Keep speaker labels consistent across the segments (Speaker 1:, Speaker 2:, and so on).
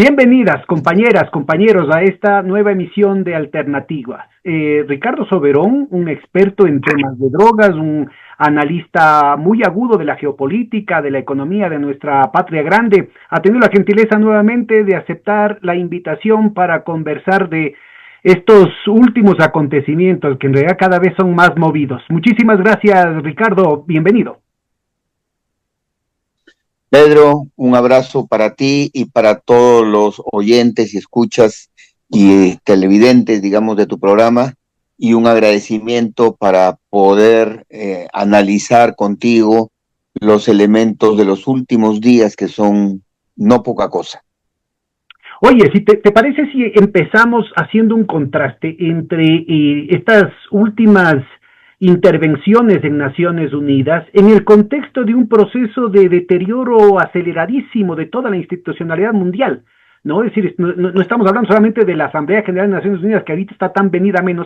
Speaker 1: Bienvenidas, compañeras, compañeros, a esta nueva emisión de Alternativas. Ricardo Soberón, un experto en temas de drogas, un analista muy agudo de la geopolítica, de la economía de nuestra patria grande, ha tenido la gentileza nuevamente de aceptar la invitación para conversar de estos últimos acontecimientos que en realidad cada vez son más movidos. Muchísimas gracias, Ricardo. Bienvenido.
Speaker 2: Pedro, un abrazo para ti y para todos los oyentes y escuchas y televidentes, digamos, de tu programa, y un agradecimiento para poder analizar contigo los elementos de los últimos días que son no poca cosa.
Speaker 1: Oye, si te parece si empezamos haciendo un contraste entre estas últimas intervenciones en Naciones Unidas en el contexto de un proceso de deterioro aceleradísimo de toda la institucionalidad mundial, ¿no? Es decir, no estamos hablando solamente de la Asamblea General de Naciones Unidas, que ahorita está tan venida a menos,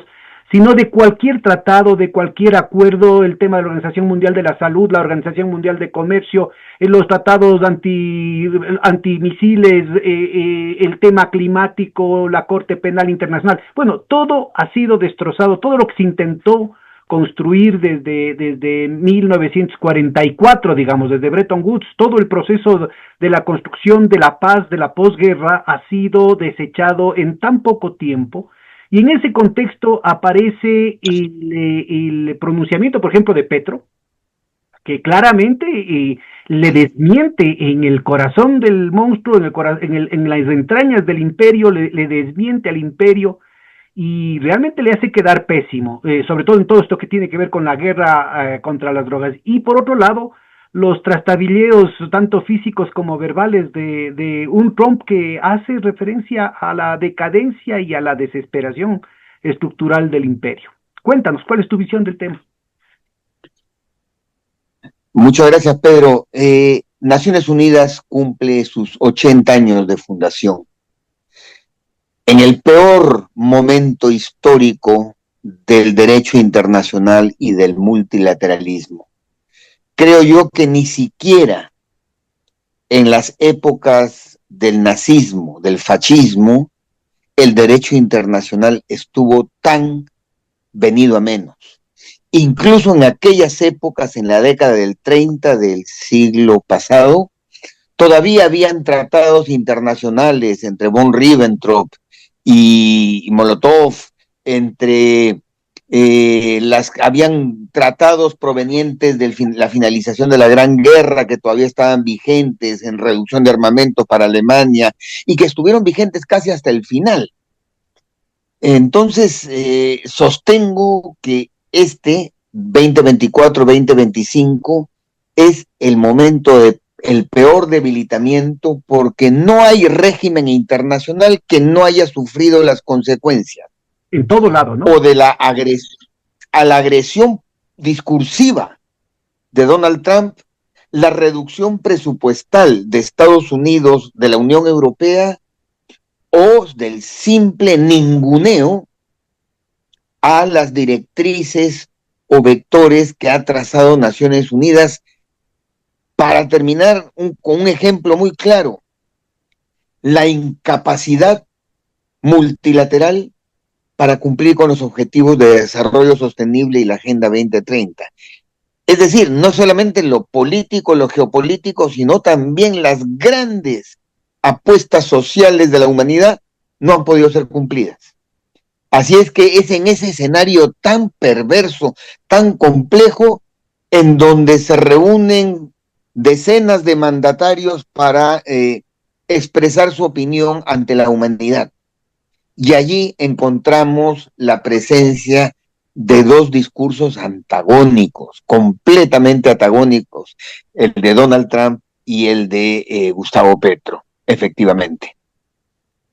Speaker 1: sino de cualquier tratado, de cualquier acuerdo, el tema de la Organización Mundial de la Salud, la Organización Mundial de Comercio, los tratados antimisiles, el tema climático, la Corte Penal Internacional. Bueno, todo ha sido destrozado, todo lo que se intentó construir desde 1944, digamos, desde Bretton Woods, todo el proceso de la construcción de la paz, de la posguerra, ha sido desechado en tan poco tiempo. Y en ese contexto aparece el pronunciamiento, por ejemplo, de Petro, que claramente le desmiente en el corazón del monstruo, en las entrañas del imperio, le desmiente al imperio y realmente le hace quedar pésimo, sobre todo en todo esto que tiene que ver con la guerra contra las drogas. Y por otro lado, los trastabilleos, tanto físicos como verbales, de un Trump que hace referencia a la decadencia y a la desesperación estructural del imperio. Cuéntanos, ¿cuál es tu visión del tema?
Speaker 2: Muchas gracias, Pedro. Naciones Unidas cumple sus 80 años de fundación. En el peor momento histórico del derecho internacional y del multilateralismo. Creo yo que ni siquiera en las épocas del nazismo, del fascismo, el derecho internacional estuvo tan venido a menos. Incluso en aquellas épocas, en la década del 30 del siglo pasado, todavía habían tratados internacionales entre von Ribbentrop y Molotov, habían tratados provenientes de la finalización de la Gran Guerra que todavía estaban vigentes en reducción de armamento para Alemania y que estuvieron vigentes casi hasta el final. Entonces, sostengo que 2024-2025 es el momento de el peor debilitamiento porque no hay régimen internacional que no haya sufrido las consecuencias.
Speaker 1: En todo lado, ¿no?
Speaker 2: O de la agresión discursiva de Donald Trump, la reducción presupuestal de Estados Unidos, de la Unión Europea, o del simple ninguneo a las directrices o vectores que ha trazado Naciones Unidas. Para terminar con un ejemplo muy claro, la incapacidad multilateral para cumplir con los objetivos de desarrollo sostenible y la Agenda 2030. Es decir, no solamente lo político, lo geopolítico, sino también las grandes apuestas sociales de la humanidad no han podido ser cumplidas. Así es que es en ese escenario tan perverso, tan complejo, en donde se reúnen decenas de mandatarios para expresar su opinión ante la humanidad. Y allí encontramos la presencia de dos discursos antagónicos, completamente antagónicos, el de Donald Trump y el de Gustavo Petro, efectivamente.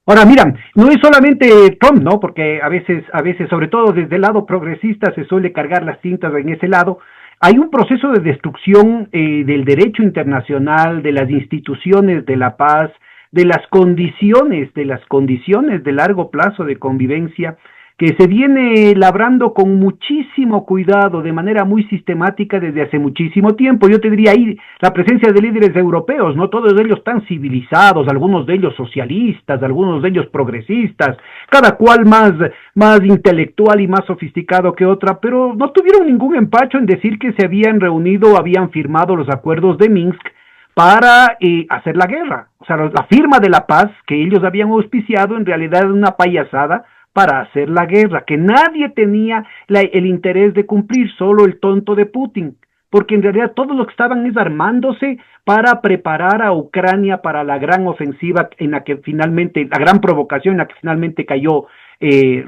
Speaker 1: Ahora, mira, no es solamente Trump, ¿no? Porque a veces, sobre todo desde el lado progresista, se suele cargar las tintas en ese lado. Hay un proceso de destrucción del derecho internacional, de las instituciones de la paz, de las condiciones de largo plazo de convivencia, que se viene labrando con muchísimo cuidado, de manera muy sistemática desde hace muchísimo tiempo. Yo te diría ahí la presencia de líderes europeos, no todos ellos tan civilizados, algunos de ellos socialistas, algunos de ellos progresistas, cada cual más intelectual y más sofisticado que otra, pero no tuvieron ningún empacho en decir que se habían reunido, habían firmado los acuerdos de Minsk para hacer la guerra. O sea, la firma de la paz que ellos habían auspiciado en realidad era una payasada para hacer la guerra, que nadie tenía el interés de cumplir, solo el tonto de Putin, porque en realidad todos los que estaban es armándose para preparar a Ucrania para la gran ofensiva en la que finalmente, la gran provocación en la que finalmente cayó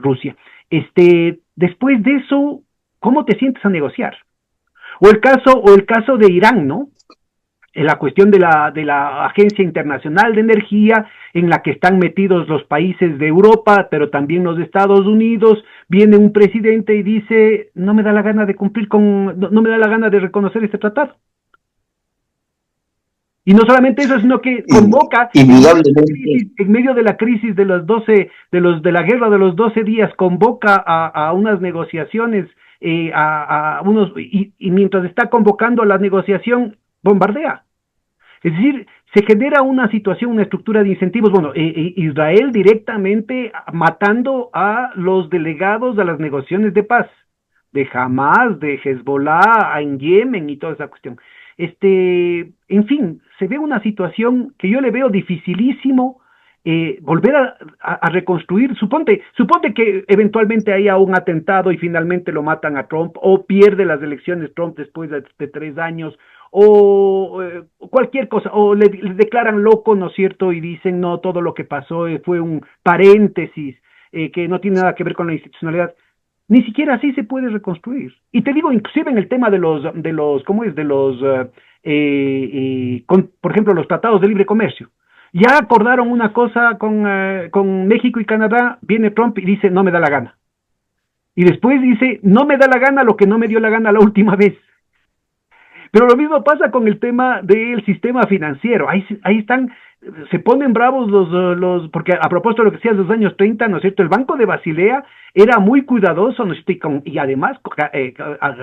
Speaker 1: Rusia. Después de eso, ¿cómo te sientes a negociar? O el caso de Irán, ¿no? En la cuestión de la Agencia Internacional de Energía, en la que están metidos los países de Europa, pero también los de Estados Unidos, viene un presidente y dice, no me da la gana de cumplir no me da la gana de reconocer este tratado. Y no solamente eso, sino que convoca en medio de la crisis de los 12, de la guerra de los 12 días, convoca a unas negociaciones, y mientras está convocando la negociación, bombardea. Es decir, se genera una situación, una estructura de incentivos. Bueno, Israel directamente matando a los delegados de las negociaciones de paz, de Hamas, de Hezbollah, en Yemen y toda esa cuestión. En fin, se ve una situación que yo le veo dificilísimo volver a reconstruir. Suponte que eventualmente haya un atentado y finalmente lo matan a Trump, o pierde las elecciones Trump después de 3 años, o cualquier cosa, o le declaran loco, ¿no es cierto? Y dicen, no, todo lo que pasó fue un paréntesis, que no tiene nada que ver con la institucionalidad. Ni siquiera así se puede reconstruir. Y te digo, inclusive en el tema de los ¿cómo es? Por ejemplo, los tratados de libre comercio. Ya acordaron una cosa con México y Canadá, viene Trump y dice, no me da la gana. Y después dice, no me da la gana lo que no me dio la gana la última vez. Pero lo mismo pasa con el tema del sistema financiero. Ahí están, se ponen bravos porque a propósito de lo que decías de los años 30, ¿no es cierto? El Banco de Basilea era muy cuidadoso, ¿no es cierto? Y además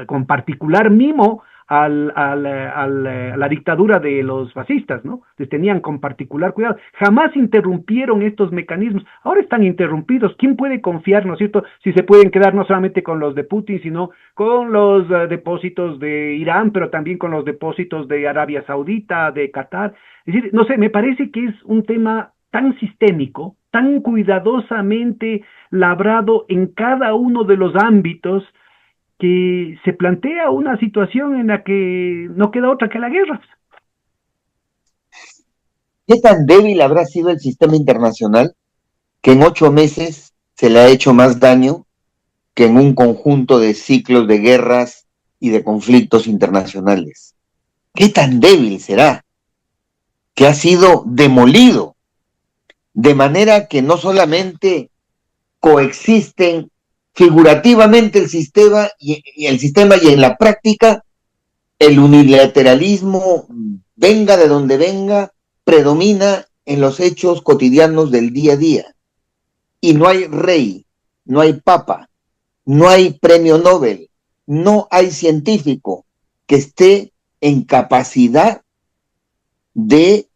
Speaker 1: con particular mimo a la dictadura de los fascistas, ¿no? Les tenían con particular cuidado. Jamás interrumpieron estos mecanismos. Ahora están interrumpidos. ¿Quién puede confiar, ¿no es cierto? Si se pueden quedar no solamente con los de Putin, sino con los depósitos de Irán, pero también con los depósitos de Arabia Saudita, de Qatar. Es decir, no sé, me parece que es un tema tan sistémico, tan cuidadosamente labrado en cada uno de los ámbitos, que se plantea una situación en la que no queda otra que la guerra.
Speaker 2: ¿Qué tan débil habrá sido el sistema internacional que en 8 meses se le ha hecho más daño que en un conjunto de ciclos de guerras y de conflictos internacionales? ¿Qué tan débil será que ha sido demolido de manera que no solamente coexisten figurativamente el sistema y en la práctica el unilateralismo, venga de donde venga, predomina en los hechos cotidianos del día a día? Y no hay rey, no hay papa, no hay premio Nobel, no hay científico que esté en capacidad de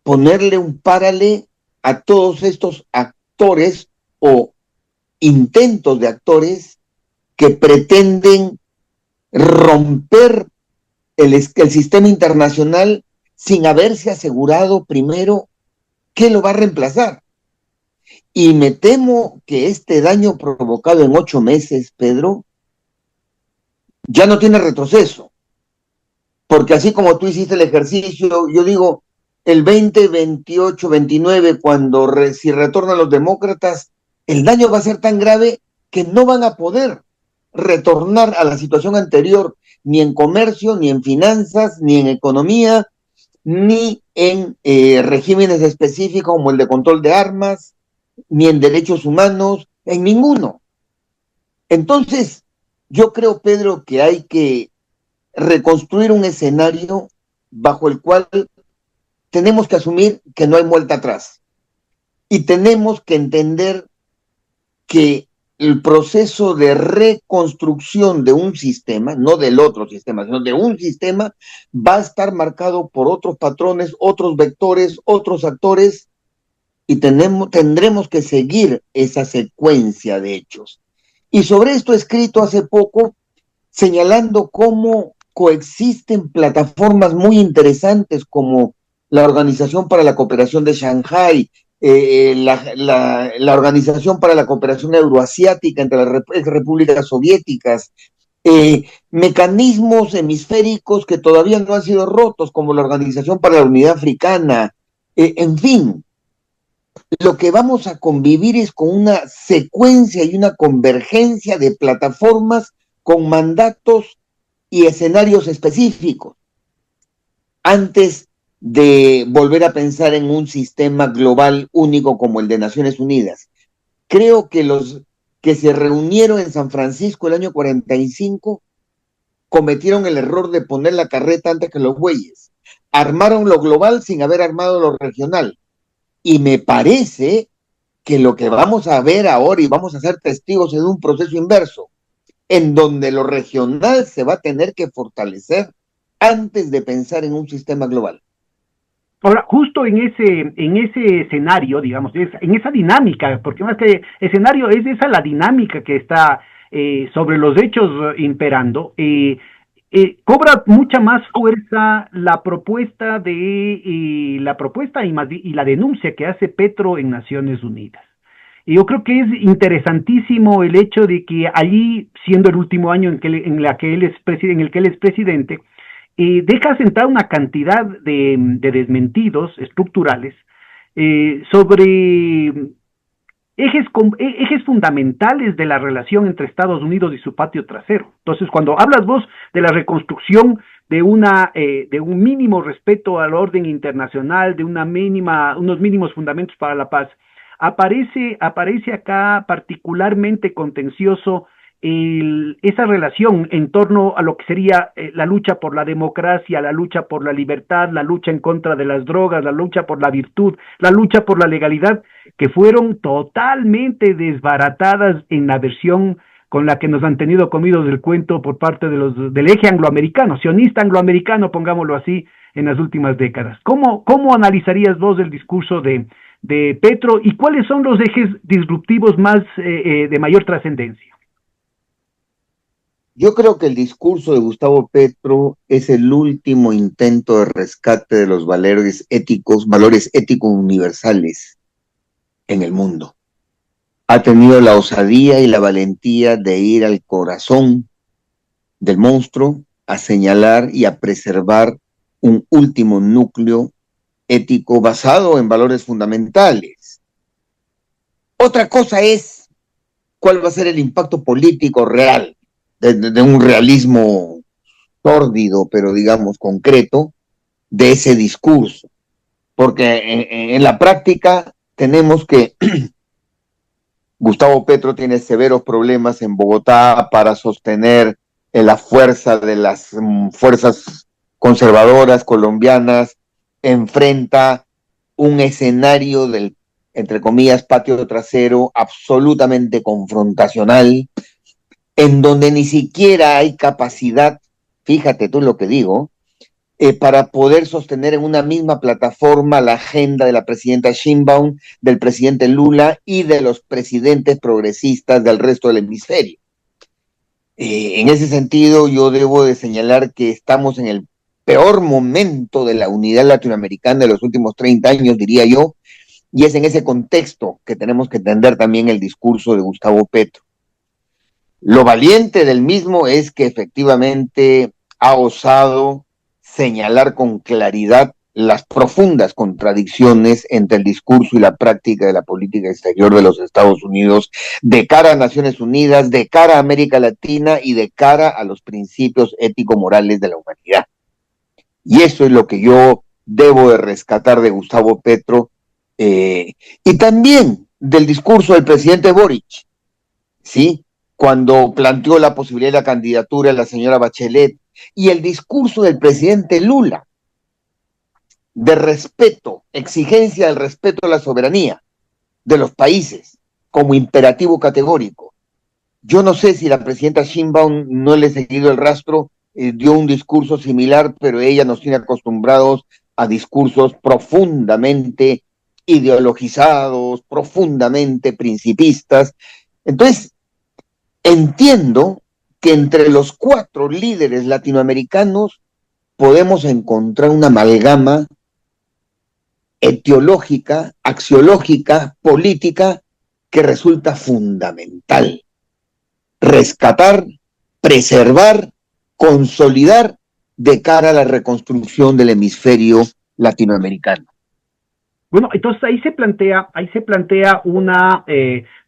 Speaker 2: ponerle un párale a todos estos actores o intentos de actores que pretenden romper el sistema internacional sin haberse asegurado primero que lo va a reemplazar. Y me temo que este daño provocado en 8 meses, Pedro, ya no tiene retroceso. Porque así como tú hiciste el ejercicio, yo digo, el 20, 28, 29, si retornan los demócratas, el daño va a ser tan grave que no van a poder retornar a la situación anterior, ni en comercio, ni en finanzas, ni en economía, ni en regímenes específicos como el de control de armas, ni en derechos humanos, en ninguno. Entonces, yo creo, Pedro, que hay que reconstruir un escenario bajo el cual tenemos que asumir que no hay vuelta atrás. Y tenemos que entender que el proceso de reconstrucción de un sistema, no del otro sistema, sino de un sistema, va a estar marcado por otros patrones, otros vectores, otros actores, y tendremos que seguir esa secuencia de hechos. Y sobre esto he escrito hace poco, señalando cómo coexisten plataformas muy interesantes como la Organización para la Cooperación de Shanghái, la Organización para la Cooperación Euroasiática entre las repúblicas soviéticas, mecanismos hemisféricos que todavía no han sido rotos, como la Organización para la Unidad Africana, en fin, lo que vamos a convivir es con una secuencia y una convergencia de plataformas con mandatos y escenarios específicos, antes de volver a pensar en un sistema global único como el de Naciones Unidas. Creo que los que se reunieron en San Francisco el año 45 cometieron el error de poner la carreta antes que los bueyes. Armaron lo global sin haber armado lo regional. Y me parece que lo que vamos a ver ahora y vamos a ser testigos es un proceso inverso, en donde lo regional se va a tener que fortalecer antes de pensar en un sistema global.
Speaker 1: Ahora, justo en ese escenario, digamos, en esa dinámica, porque más que escenario es esa la dinámica que está sobre los hechos imperando, cobra mucha más fuerza la propuesta y la denuncia que hace Petro en Naciones Unidas. Y yo creo que es interesantísimo el hecho de que allí, siendo el último año en el que él es presidente, deja sentar una cantidad de desmentidos estructurales sobre ejes fundamentales de la relación entre Estados Unidos y su patio trasero. Entonces, cuando hablas vos de la reconstrucción de un mínimo respeto al orden internacional, de unos mínimos fundamentos para la paz, aparece acá particularmente contencioso esa relación en torno a lo que sería la lucha por la democracia, la lucha por la libertad, la lucha en contra de las drogas, la lucha por la virtud, la lucha por la legalidad, que fueron totalmente desbaratadas en la versión con la que nos han tenido comidos del cuento por parte del eje angloamericano, sionista angloamericano, pongámoslo así, en las últimas décadas. ¿Cómo analizarías vos el discurso de Petro y cuáles son los ejes disruptivos más de mayor trascendencia?
Speaker 2: Yo creo que el discurso de Gustavo Petro es el último intento de rescate de los valores éticos universales en el mundo. Ha tenido la osadía y la valentía de ir al corazón del monstruo, a señalar y a preservar un último núcleo ético basado en valores fundamentales. Otra cosa es cuál va a ser el impacto político real de un realismo sórdido, pero digamos concreto, de ese discurso. Porque en la práctica tenemos que Gustavo Petro tiene severos problemas en Bogotá para sostener la fuerza de las fuerzas conservadoras colombianas, enfrenta un escenario del, entre comillas, patio trasero absolutamente confrontacional, en donde ni siquiera hay capacidad, fíjate tú lo que digo, para poder sostener en una misma plataforma la agenda de la presidenta Sheinbaum, del presidente Lula y de los presidentes progresistas del resto del hemisferio. En ese sentido, yo debo de señalar que estamos en el peor momento de la unidad latinoamericana de los últimos 30 años, diría yo, y es en ese contexto que tenemos que entender también el discurso de Gustavo Petro. Lo valiente del mismo es que efectivamente ha osado señalar con claridad las profundas contradicciones entre el discurso y la práctica de la política exterior de los Estados Unidos de cara a Naciones Unidas, de cara a América Latina y de cara a los principios ético-morales de la humanidad. Y eso es lo que yo debo de rescatar de Gustavo Petro y también del discurso del presidente Boric, ¿sí? Cuando planteó la posibilidad de la candidatura de la señora Bachelet, y el discurso del presidente Lula, de respeto, exigencia del respeto a la soberanía de los países como imperativo categórico. Yo no sé si la presidenta Sheinbaum, no le he seguido el rastro, dio un discurso similar, pero ella nos tiene acostumbrados a discursos profundamente ideologizados, profundamente principistas. Entonces, entiendo que entre los 4 líderes latinoamericanos podemos encontrar una amalgama etiológica, axiológica, política, que resulta fundamental. Rescatar, preservar, consolidar de cara a la reconstrucción del hemisferio latinoamericano.
Speaker 1: Bueno, entonces ahí se plantea una,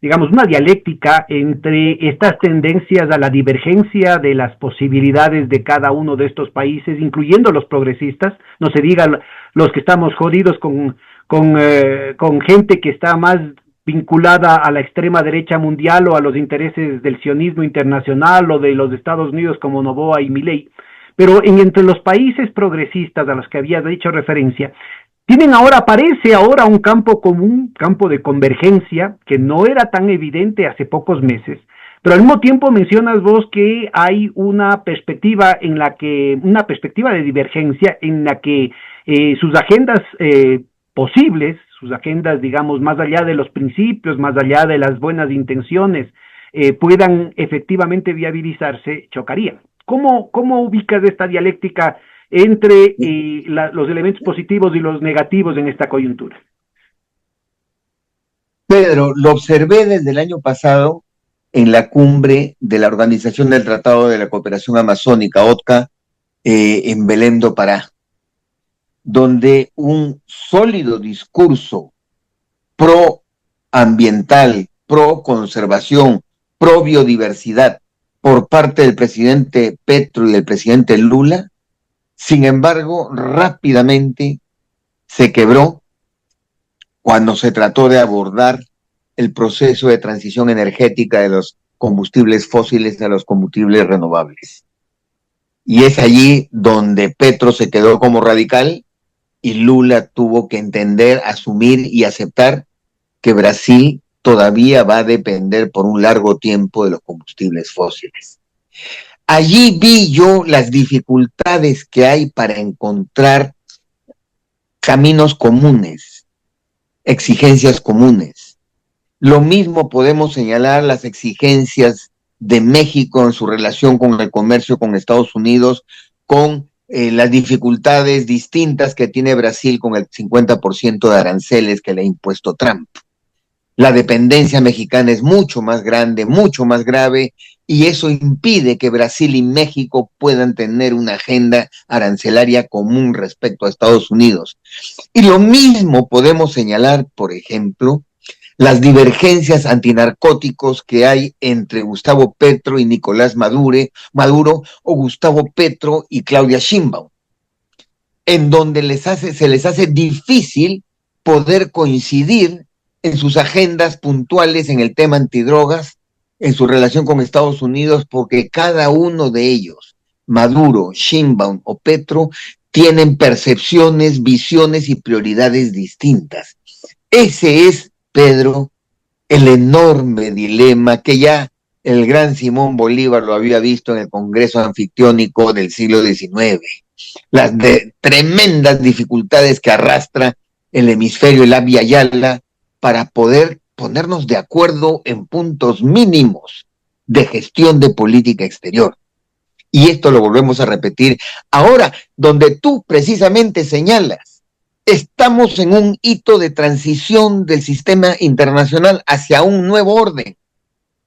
Speaker 1: digamos, una dialéctica entre estas tendencias a la divergencia de las posibilidades de cada uno de estos países, incluyendo los progresistas, no se diga los que estamos jodidos con gente que está más vinculada a la extrema derecha mundial o a los intereses del sionismo internacional o de los Estados Unidos como Noboa y Milei, pero entre los países progresistas a los que había hecho referencia, aparece ahora un campo común, campo de convergencia, que no era tan evidente hace pocos meses, pero al mismo tiempo mencionas vos que hay una perspectiva de divergencia en la que sus agendas posibles, sus agendas, digamos, más allá de los principios, más allá de las buenas intenciones, puedan efectivamente viabilizarse, chocarían. ¿Cómo ubicas esta dialéctica entre los elementos positivos y los negativos en esta coyuntura?
Speaker 2: Pedro, lo observé desde el año pasado en la cumbre de la Organización del Tratado de la Cooperación Amazónica, OTCA, en Belém do Pará, donde un sólido discurso pro ambiental, pro conservación, pro biodiversidad por parte del presidente Petro y del presidente Lula, sin embargo, rápidamente se quebró cuando se trató de abordar el proceso de transición energética de los combustibles fósiles a los combustibles renovables. Y es allí donde Petro se quedó como radical y Lula tuvo que entender, asumir y aceptar que Brasil todavía va a depender por un largo tiempo de los combustibles fósiles. Allí vi yo las dificultades que hay para encontrar caminos comunes, exigencias comunes. Lo mismo podemos señalar las exigencias de México en su relación con el comercio con Estados Unidos, con las dificultades distintas que tiene Brasil con el 50% de aranceles que le ha impuesto Trump. La dependencia mexicana es mucho más grande, mucho más grave, y eso impide que Brasil y México puedan tener una agenda arancelaria común respecto a Estados Unidos. Y lo mismo podemos señalar, por ejemplo, las divergencias antinarcóticos que hay entre Gustavo Petro y Nicolás Maduro o Gustavo Petro y Claudia Sheinbaum, en donde se les hace difícil poder coincidir en sus agendas puntuales en el tema antidrogas, en su relación con Estados Unidos, porque cada uno de ellos, Maduro, Sheinbaum o Petro, tienen percepciones, visiones y prioridades distintas. Ese es, Pedro, el enorme dilema que ya el gran Simón Bolívar lo había visto en el Congreso Anfictiónico del siglo XIX. Las tremendas dificultades que arrastra el hemisferio, el Abya Yala, para poder ponernos de acuerdo en puntos mínimos de gestión de política exterior. Y esto lo volvemos a repetir ahora, donde tú precisamente señalas, estamos en un hito de transición del sistema internacional hacia un nuevo orden.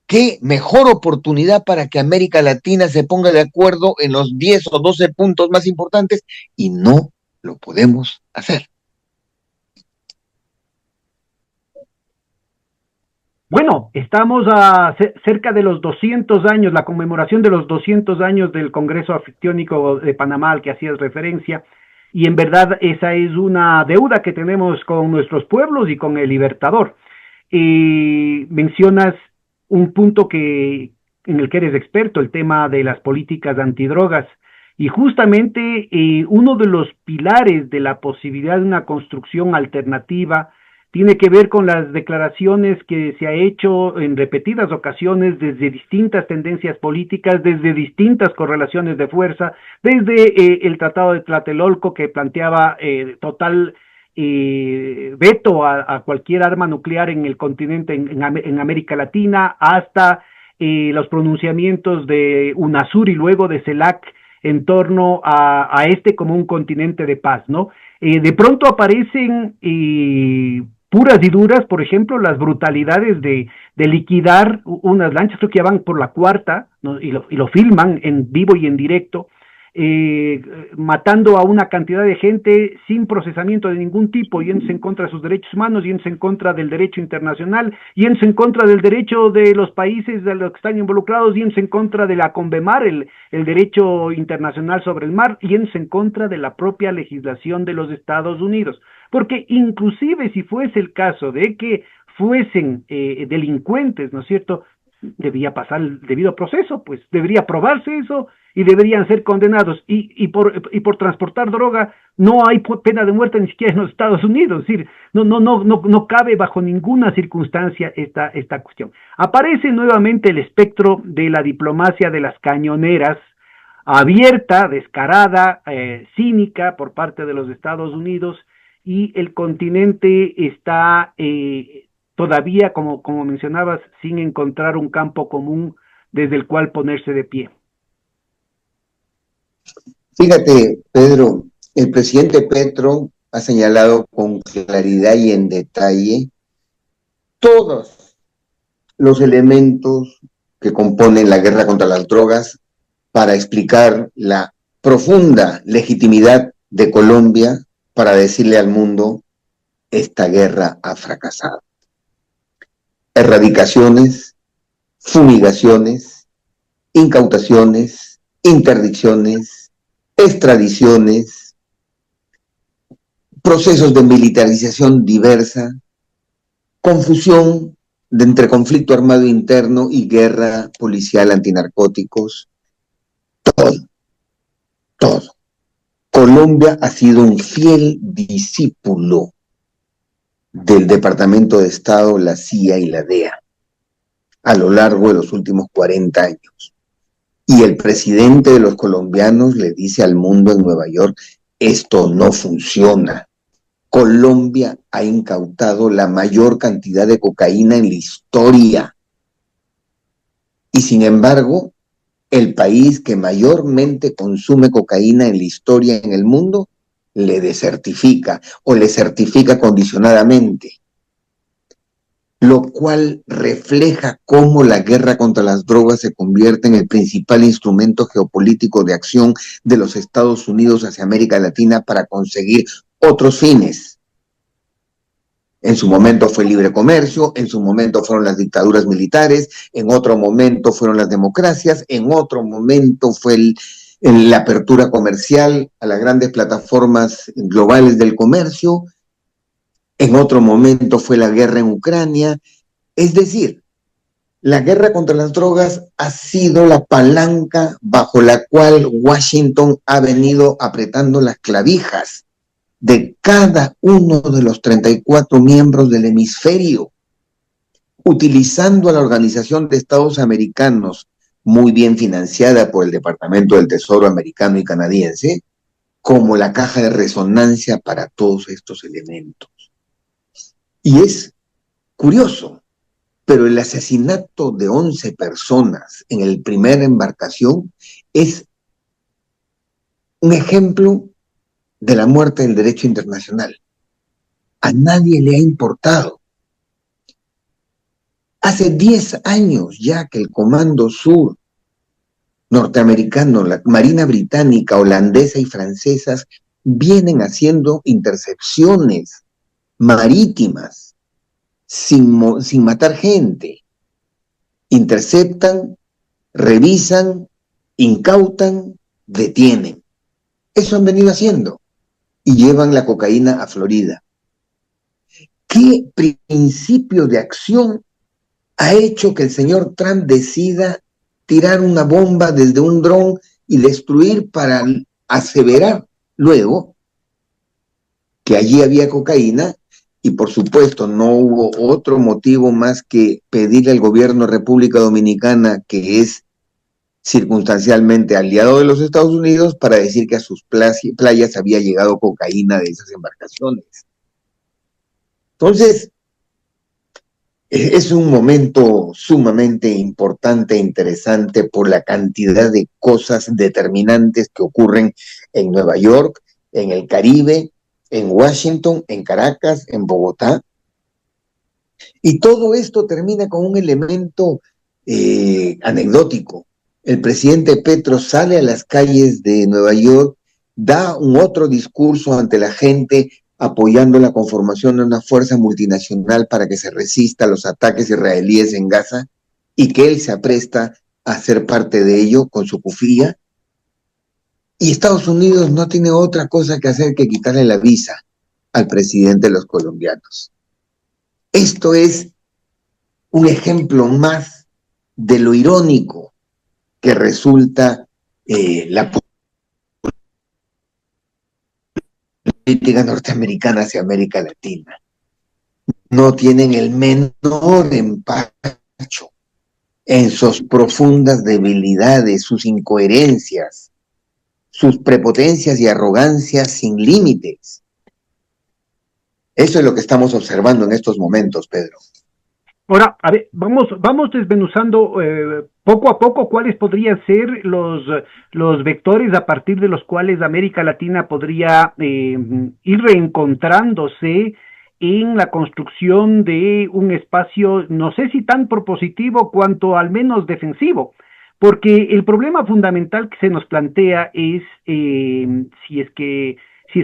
Speaker 2: ¿Qué mejor oportunidad para que América Latina se ponga de acuerdo en los 10 o 12 puntos más importantes? Y no lo podemos hacer.
Speaker 1: Bueno, estamos cerca de los 200 años, la conmemoración de los 200 años del Congreso Anfictiónico de Panamá al que hacías referencia, y en verdad esa es una deuda que tenemos con nuestros pueblos y con el Libertador. Mencionas un punto en el que eres experto, el tema de las políticas antidrogas, y justamente uno de los pilares de la posibilidad de una construcción alternativa tiene que ver con las declaraciones que se ha hecho en repetidas ocasiones desde distintas tendencias políticas, desde distintas correlaciones de fuerza, desde el Tratado de Tlatelolco que planteaba total veto a cualquier arma nuclear en el continente, en América Latina, hasta los pronunciamientos de UNASUR y luego de CELAC en torno a este como un continente de paz, ¿no? De pronto aparecen puras y duras, por ejemplo, las brutalidades de liquidar unas lanchas, creo que ya van por la cuarta, ¿no? y lo filman en vivo y en directo, matando a una cantidad de gente sin procesamiento de ningún tipo, yéndose en contra de sus derechos humanos, yéndose en contra del derecho internacional, yéndose en contra del derecho de los países de los que están involucrados, yéndose en contra de la CONVEMAR, el derecho internacional sobre el mar, yéndose en contra de la propia legislación de los Estados Unidos. Porque inclusive si fuese el caso de que fuesen delincuentes, ¿no es cierto?, debía pasar el debido proceso, pues debería probarse eso y deberían ser condenados. Y por transportar droga no hay pena de muerte ni siquiera en los Estados Unidos. Es decir, no cabe bajo ninguna circunstancia esta cuestión. Aparece nuevamente el espectro de la diplomacia de las cañoneras, abierta, descarada, cínica por parte de los Estados Unidos, y el continente está todavía, como mencionabas, sin encontrar un campo común desde el cual ponerse de pie.
Speaker 2: Fíjate, Pedro, el presidente Petro ha señalado con claridad y en detalle todos los elementos que componen la guerra contra las drogas para explicar la profunda legitimidad de Colombia para decirle al mundo: esta guerra ha fracasado. Erradicaciones, fumigaciones, incautaciones, interdicciones, extradiciones, procesos de militarización diversa, confusión entre conflicto armado interno y guerra policial antinarcóticos, todo. Colombia ha sido un fiel discípulo del Departamento de Estado, la CIA y la DEA a lo largo de los últimos 40 años. Y el presidente de los colombianos le dice al mundo en Nueva York: esto no funciona. Colombia ha incautado la mayor cantidad de cocaína en la historia. Y sin embargo, el país que mayormente consume cocaína en la historia en el mundo le desertifica o le certifica condicionadamente, lo cual refleja cómo la guerra contra las drogas se convierte en el principal instrumento geopolítico de acción de los Estados Unidos hacia América Latina para conseguir otros fines. En su momento fue el libre comercio, en su momento fueron las dictaduras militares, en otro momento fueron las democracias, en otro momento fue la apertura comercial a las grandes plataformas globales del comercio, en otro momento fue la guerra en Ucrania. Es decir, la guerra contra las drogas ha sido la palanca bajo la cual Washington ha venido apretando las clavijas de cada uno de los 34 miembros del hemisferio, utilizando a la Organización de Estados Americanos, muy bien financiada por el Departamento del Tesoro americano y canadiense, como la caja de resonancia para todos estos elementos. Y es curioso, pero el asesinato de 11 personas en la primera embarcación es un ejemplo de la muerte del derecho internacional. A nadie le ha importado. Hace 10 años ya que el Comando Sur norteamericano, la Marina Británica, holandesa y francesas vienen haciendo intercepciones marítimas sin matar gente. Interceptan, revisan, incautan, detienen. Eso han venido haciendo. Y llevan la cocaína a Florida. ¿Qué principio de acción ha hecho que el señor Trump decida tirar una bomba desde un dron y destruir para aseverar luego que allí había cocaína y por supuesto no hubo otro motivo más que pedirle al gobierno de República Dominicana, que es circunstancialmente aliado de los Estados Unidos, para decir que a sus playas había llegado cocaína de esas embarcaciones. Entonces, es un momento sumamente importante e interesante por la cantidad de cosas determinantes que ocurren en Nueva York, en el Caribe, en Washington, en Caracas, en Bogotá. Y todo esto termina con un elemento anecdótico. El presidente Petro sale a las calles de Nueva York, da un otro discurso ante la gente apoyando la conformación de una fuerza multinacional para que se resista a los ataques israelíes en Gaza, y que él se apresta a ser parte de ello con su cufía. Y Estados Unidos no tiene otra cosa que hacer que quitarle la visa al presidente de los colombianos. Esto es un ejemplo más de lo irónico que resulta la política norteamericana hacia América Latina. No tienen el menor empacho en sus profundas debilidades, sus incoherencias, sus prepotencias y arrogancias sin límites. Eso es lo que estamos observando en estos momentos, Pedro.
Speaker 1: Ahora, a ver, vamos desmenuzando poco a poco cuáles podrían ser los vectores a partir de los cuales América Latina podría ir reencontrándose en la construcción de un espacio, no sé si tan propositivo cuanto al menos defensivo, porque el problema fundamental que se nos plantea es si es que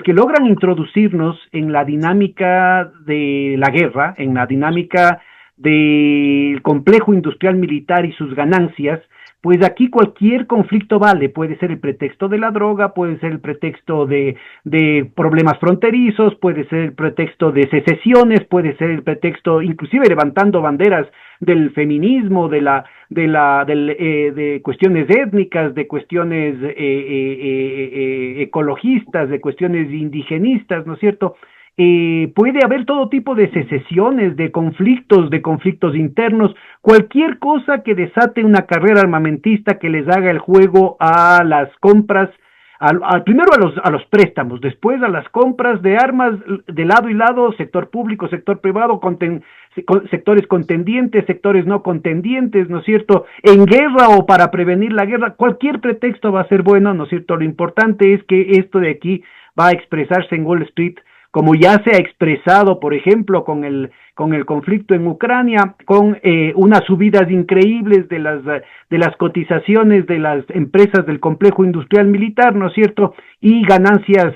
Speaker 1: logran introducirnos en la dinámica de la guerra, en la dinámica del complejo industrial militar y sus ganancias, pues aquí cualquier conflicto vale, puede ser el pretexto de la droga, puede ser el pretexto de problemas fronterizos, puede ser el pretexto de secesiones, puede ser el pretexto, inclusive levantando banderas del feminismo, de cuestiones étnicas, de cuestiones ecologistas, de cuestiones indigenistas, ¿no es cierto? Puede haber todo tipo de secesiones, de conflictos internos, cualquier cosa que desate una carrera armamentista que les haga el juego a las compras, primero a los préstamos, después a las compras de armas de lado y lado, sector público, sector privado, sectores contendientes, sectores no contendientes, ¿no es cierto?, en guerra o para prevenir la guerra, cualquier pretexto va a ser bueno, ¿no es cierto? Lo importante es que esto de aquí va a expresarse en Wall Street, como ya se ha expresado, por ejemplo, con el conflicto en Ucrania, con unas subidas increíbles de las cotizaciones de las empresas del complejo industrial militar, ¿no es cierto?, y ganancias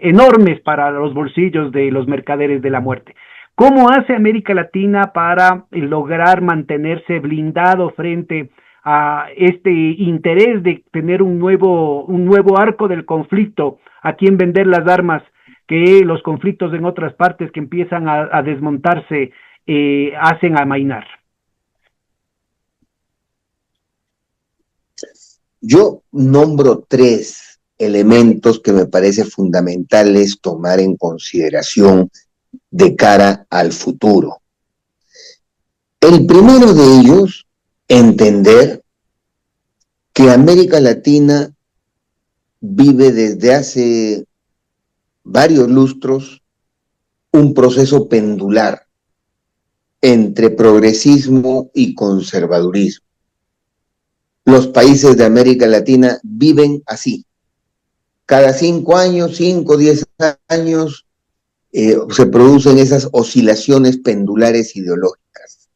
Speaker 1: enormes para los bolsillos de los mercaderes de la muerte. ¿Cómo hace América Latina para lograr mantenerse blindado frente a este interés de tener un nuevo arco del conflicto, a quién vender las armas, que los conflictos en otras partes que empiezan a desmontarse hacen amainar?
Speaker 2: Yo nombro 3 elementos que me parece fundamentales tomar en consideración de cara al futuro. El primero de ellos, entender que América Latina vive desde hace varios lustros un proceso pendular entre progresismo y conservadurismo. Los países de América Latina viven así. Cada 5 años, 5, 10 años, se producen esas oscilaciones pendulares ideológicas.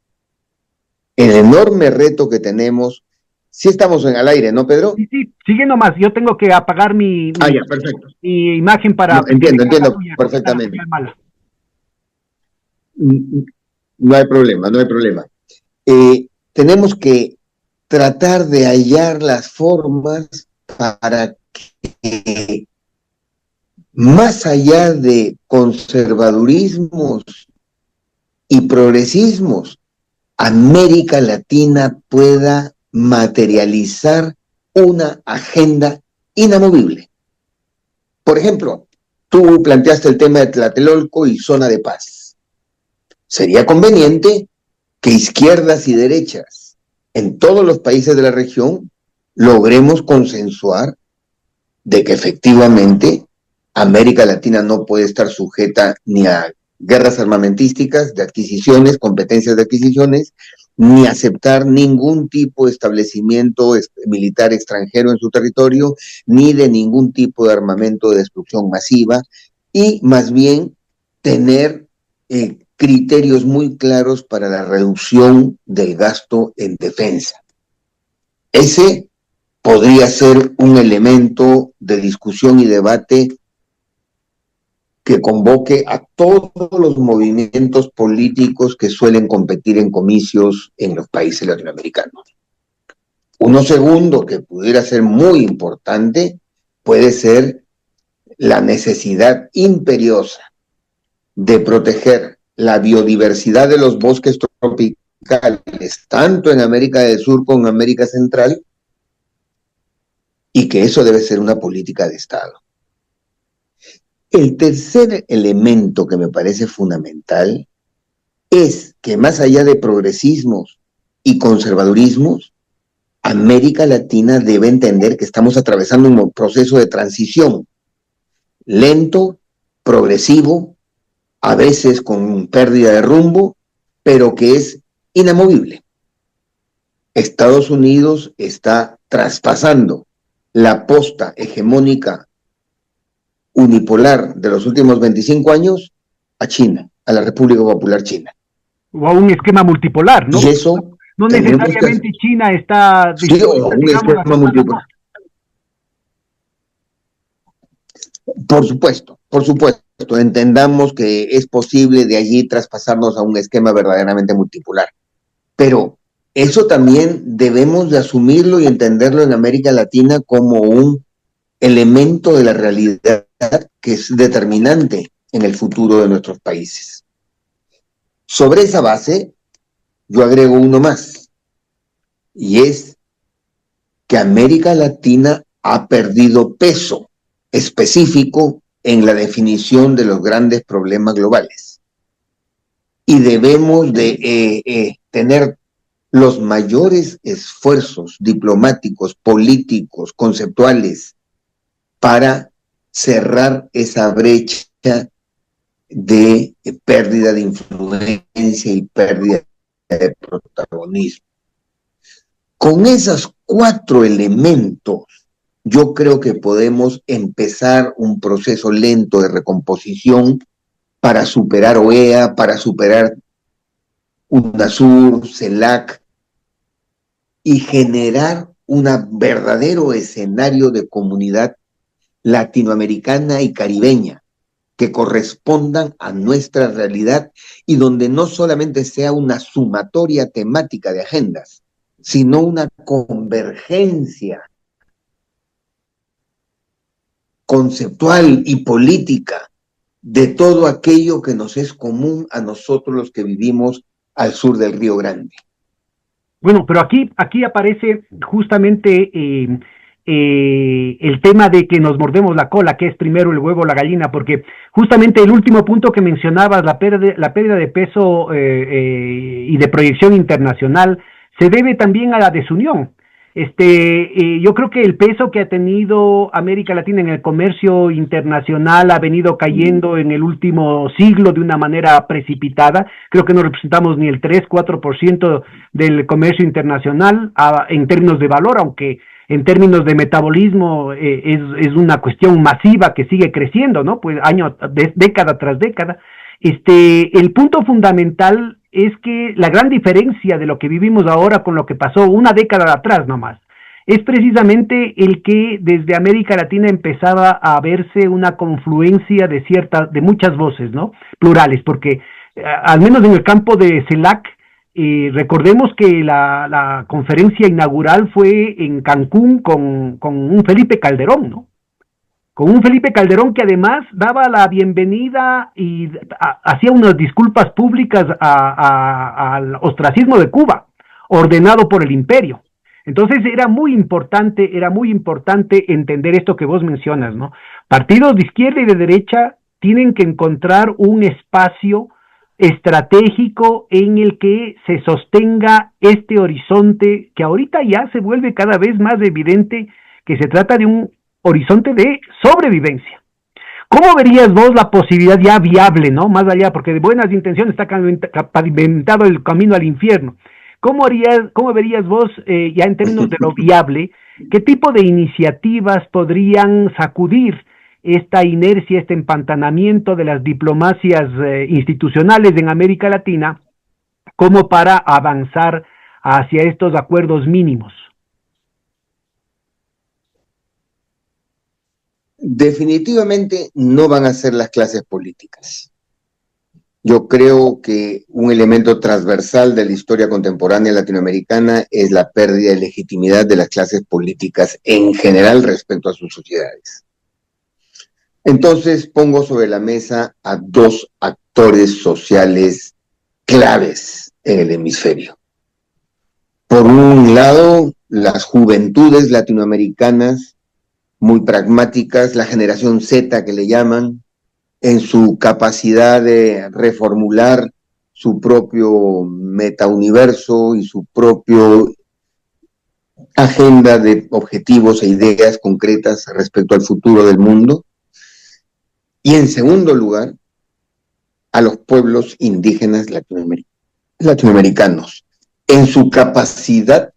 Speaker 2: El enorme reto que tenemos, sí estamos en el aire, ¿no, Pedro?
Speaker 1: Sí, sigue nomás, yo tengo que apagar mi imagen para...
Speaker 2: No, entiendo perfectamente. No hay problema. Tenemos que tratar de hallar las formas para que, más allá de conservadurismos y progresismos, América Latina pueda materializar una agenda inamovible. Por ejemplo, Tú planteaste el tema de Tlatelolco y zona de paz. Sería conveniente que izquierdas y derechas en todos los países de la región logremos consensuar de que efectivamente América Latina no puede estar sujeta ni a guerras armamentísticas, de adquisiciones, competencias de adquisiciones, ni aceptar ningún tipo de establecimiento militar extranjero en su territorio, ni de ningún tipo de armamento de destrucción masiva, y más bien tener criterios muy claros para la reducción del gasto en defensa. Ese podría ser un elemento de discusión y debate que convoque a todos los movimientos políticos que suelen competir en comicios en los países latinoamericanos. Uno segundo que pudiera ser muy importante puede ser la necesidad imperiosa de proteger la biodiversidad de los bosques tropicales, tanto en América del Sur como en América Central, y que eso debe ser una política de Estado. El tercer elemento que me parece fundamental es que más allá de progresismos y conservadurismos, América Latina debe entender que estamos atravesando un proceso de transición lento, progresivo, a veces con pérdida de rumbo, pero que es inamovible. Estados Unidos está traspasando la posta hegemónica unipolar de los últimos 25 años a China, a la República Popular China.
Speaker 1: O a un esquema multipolar, ¿no?
Speaker 2: Y eso
Speaker 1: no necesariamente China está
Speaker 2: dispuesta, sí, un esquema multipolar. Por supuesto, entendamos que es posible de allí traspasarnos a un esquema verdaderamente multipolar, pero eso también debemos de asumirlo y entenderlo en América Latina como un elemento de la realidad que es determinante en el futuro de nuestros países. Sobre esa base, yo agrego uno más, y es que América Latina ha perdido peso específico en la definición de los grandes problemas globales. Y debemos de tener los mayores esfuerzos diplomáticos, políticos, conceptuales, para cerrar esa brecha de pérdida de influencia y pérdida de protagonismo. Con esos 4 elementos, yo creo que podemos empezar un proceso lento de recomposición para superar OEA, para superar UNASUR, CELAC, y generar un verdadero escenario de comunidad latinoamericana y caribeña que correspondan a nuestra realidad y donde no solamente sea una sumatoria temática de agendas, sino una convergencia conceptual y política de todo aquello que nos es común a nosotros los que vivimos al sur del Río Grande.
Speaker 1: Bueno, pero aquí aparece justamente el tema de que nos mordemos la cola, que es primero el huevo o la gallina, porque justamente el último punto que mencionabas, la pérdida de peso y de proyección internacional, se debe también a la desunión. Yo creo que el peso que ha tenido América Latina en el comercio internacional ha venido cayendo en el último siglo de una manera precipitada. Creo que no representamos ni el 3-4% del comercio internacional en términos de valor, aunque en términos de metabolismo es una cuestión masiva que sigue creciendo, ¿no? Pues década tras década. El punto fundamental es que la gran diferencia de lo que vivimos ahora con lo que pasó una década atrás nomás, es precisamente el que desde América Latina empezaba a verse una confluencia de muchas voces, ¿no? Plurales, porque al menos en el campo de CELAC, recordemos que la conferencia inaugural fue en Cancún con un Felipe Calderón, ¿no? Con un Felipe Calderón que además daba la bienvenida y hacía unas disculpas públicas al ostracismo de Cuba, ordenado por el imperio. Entonces era muy importante entender esto que vos mencionas, ¿no? Partidos de izquierda y de derecha tienen que encontrar un espacio estratégico en el que se sostenga este horizonte que ahorita ya se vuelve cada vez más evidente que se trata de un horizonte de sobrevivencia. ¿Cómo verías vos la posibilidad ya viable, no? Más allá, porque de buenas intenciones está pavimentado el camino al infierno. ¿Cómo verías vos, ya en términos de lo viable, qué tipo de iniciativas podrían sacudir esta inercia, este empantanamiento de las diplomacias institucionales en América Latina, como para avanzar hacia estos acuerdos mínimos?
Speaker 2: Definitivamente no van a ser las clases políticas. Yo creo que un elemento transversal de la historia contemporánea latinoamericana es la pérdida de legitimidad de las clases políticas en general respecto a sus sociedades. Entonces pongo sobre la mesa a dos actores sociales claves en el hemisferio. Por un lado, las juventudes latinoamericanas, muy pragmáticas, la generación Z que le llaman, en su capacidad de reformular su propio metauniverso y su propio agenda de objetivos e ideas concretas respecto al futuro del mundo. Y en segundo lugar, a los pueblos indígenas latinoamericanos, en su capacidad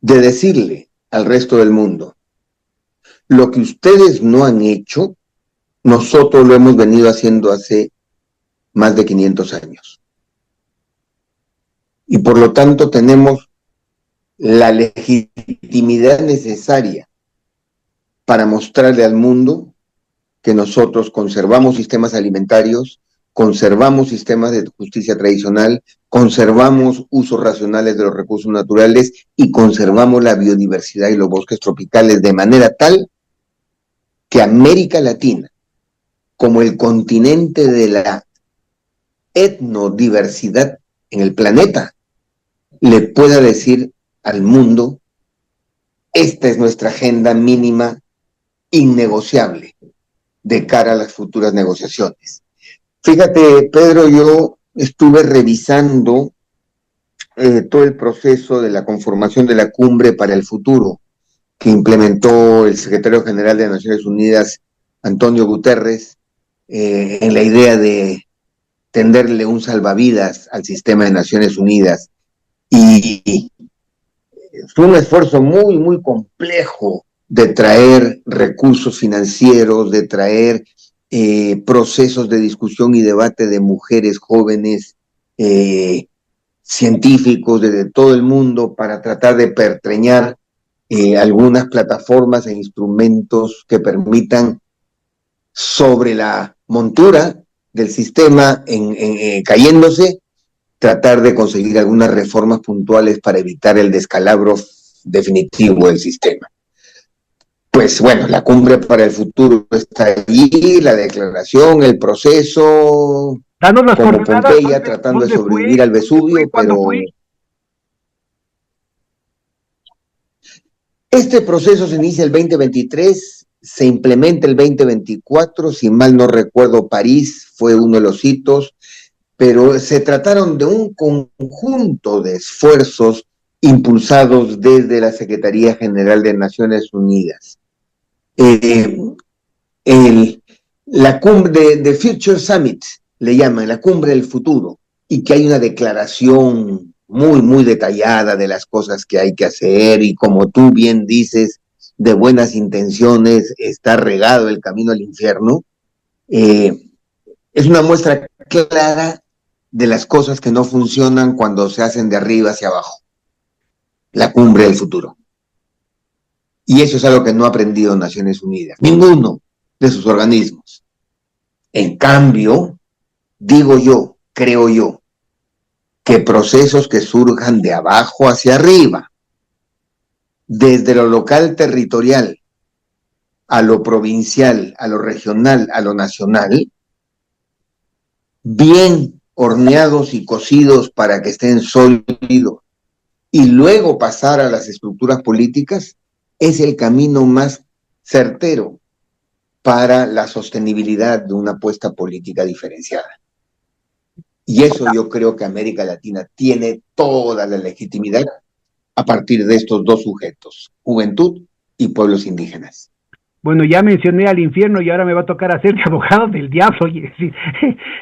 Speaker 2: de decirle al resto del mundo: lo que ustedes no han hecho, nosotros lo hemos venido haciendo hace más de 500 años. Y por lo tanto tenemos la legitimidad necesaria para mostrarle al mundo que nosotros conservamos sistemas alimentarios, conservamos sistemas de justicia tradicional, conservamos usos racionales de los recursos naturales y conservamos la biodiversidad y los bosques tropicales de manera tal que América Latina, como el continente de la etnodiversidad en el planeta, le pueda decir al mundo: esta es nuestra agenda mínima innegociable de cara a las futuras negociaciones. Fíjate, Pedro, yo estuve revisando todo el proceso de la conformación de la Cumbre para el Futuro que implementó el secretario general de Naciones Unidas, Antonio Guterres, en la idea de tenderle un salvavidas al sistema de Naciones Unidas. Y fue un esfuerzo muy, muy complejo de traer recursos financieros, de traer procesos de discusión y debate de mujeres jóvenes, científicos de todo el mundo, para tratar de pertreñar algunas plataformas e instrumentos que permitan, sobre la montura del sistema cayéndose, tratar de conseguir algunas reformas puntuales para evitar el descalabro definitivo del sistema. Pues bueno, la Cumbre para el Futuro está allí, la declaración, el proceso,
Speaker 1: Danos las
Speaker 2: como
Speaker 1: coordenadas,
Speaker 2: Pompeya tratando de sobrevivir al Vesubio, pero este proceso se inicia el 2023, se implementa el 2024, si mal no recuerdo, París fue uno de los hitos, pero se trataron de un conjunto de esfuerzos impulsados desde la Secretaría General de Naciones Unidas. La cumbre de Future Summit, le llaman, la cumbre del futuro, y que hay una declaración muy, muy detallada de las cosas que hay que hacer, y como tú bien dices, de buenas intenciones está regado el camino al infierno. Es una muestra clara de las cosas que no funcionan cuando se hacen de arriba hacia abajo. La cumbre del futuro. Y eso es algo que no ha aprendido Naciones Unidas, ninguno de sus organismos. En cambio, digo yo, creo yo, que procesos que surjan de abajo hacia arriba, desde lo local territorial, a lo provincial, a lo regional, a lo nacional, bien horneados y cocidos para que estén sólidos y luego pasar a las estructuras políticas es el camino más certero para la sostenibilidad de una apuesta política diferenciada. Y eso yo creo que América Latina tiene toda la legitimidad a partir de estos dos sujetos, juventud y pueblos indígenas.
Speaker 1: Bueno, ya mencioné al infierno y ahora me va a tocar hacer de abogado del diablo.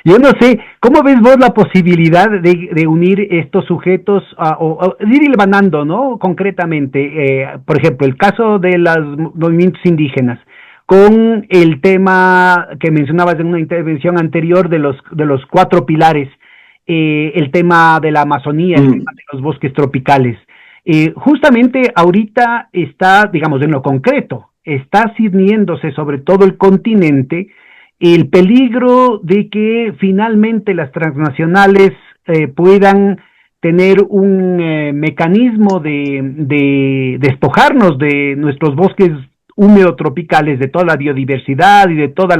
Speaker 1: Yo no sé, ¿cómo ves vos la posibilidad de unir estos sujetos o ir hilvanando, ¿no? Concretamente, por ejemplo, el caso de los movimientos indígenas, con el tema que mencionabas en una intervención anterior de los cuatro pilares, el tema de la Amazonía, el tema de los bosques tropicales. Justamente ahorita está, digamos, en lo concreto, está ciñéndose sobre todo el continente el peligro de que finalmente las transnacionales puedan tener un mecanismo de despojarnos de nuestros bosques húmedo tropicales, de toda la biodiversidad y de toda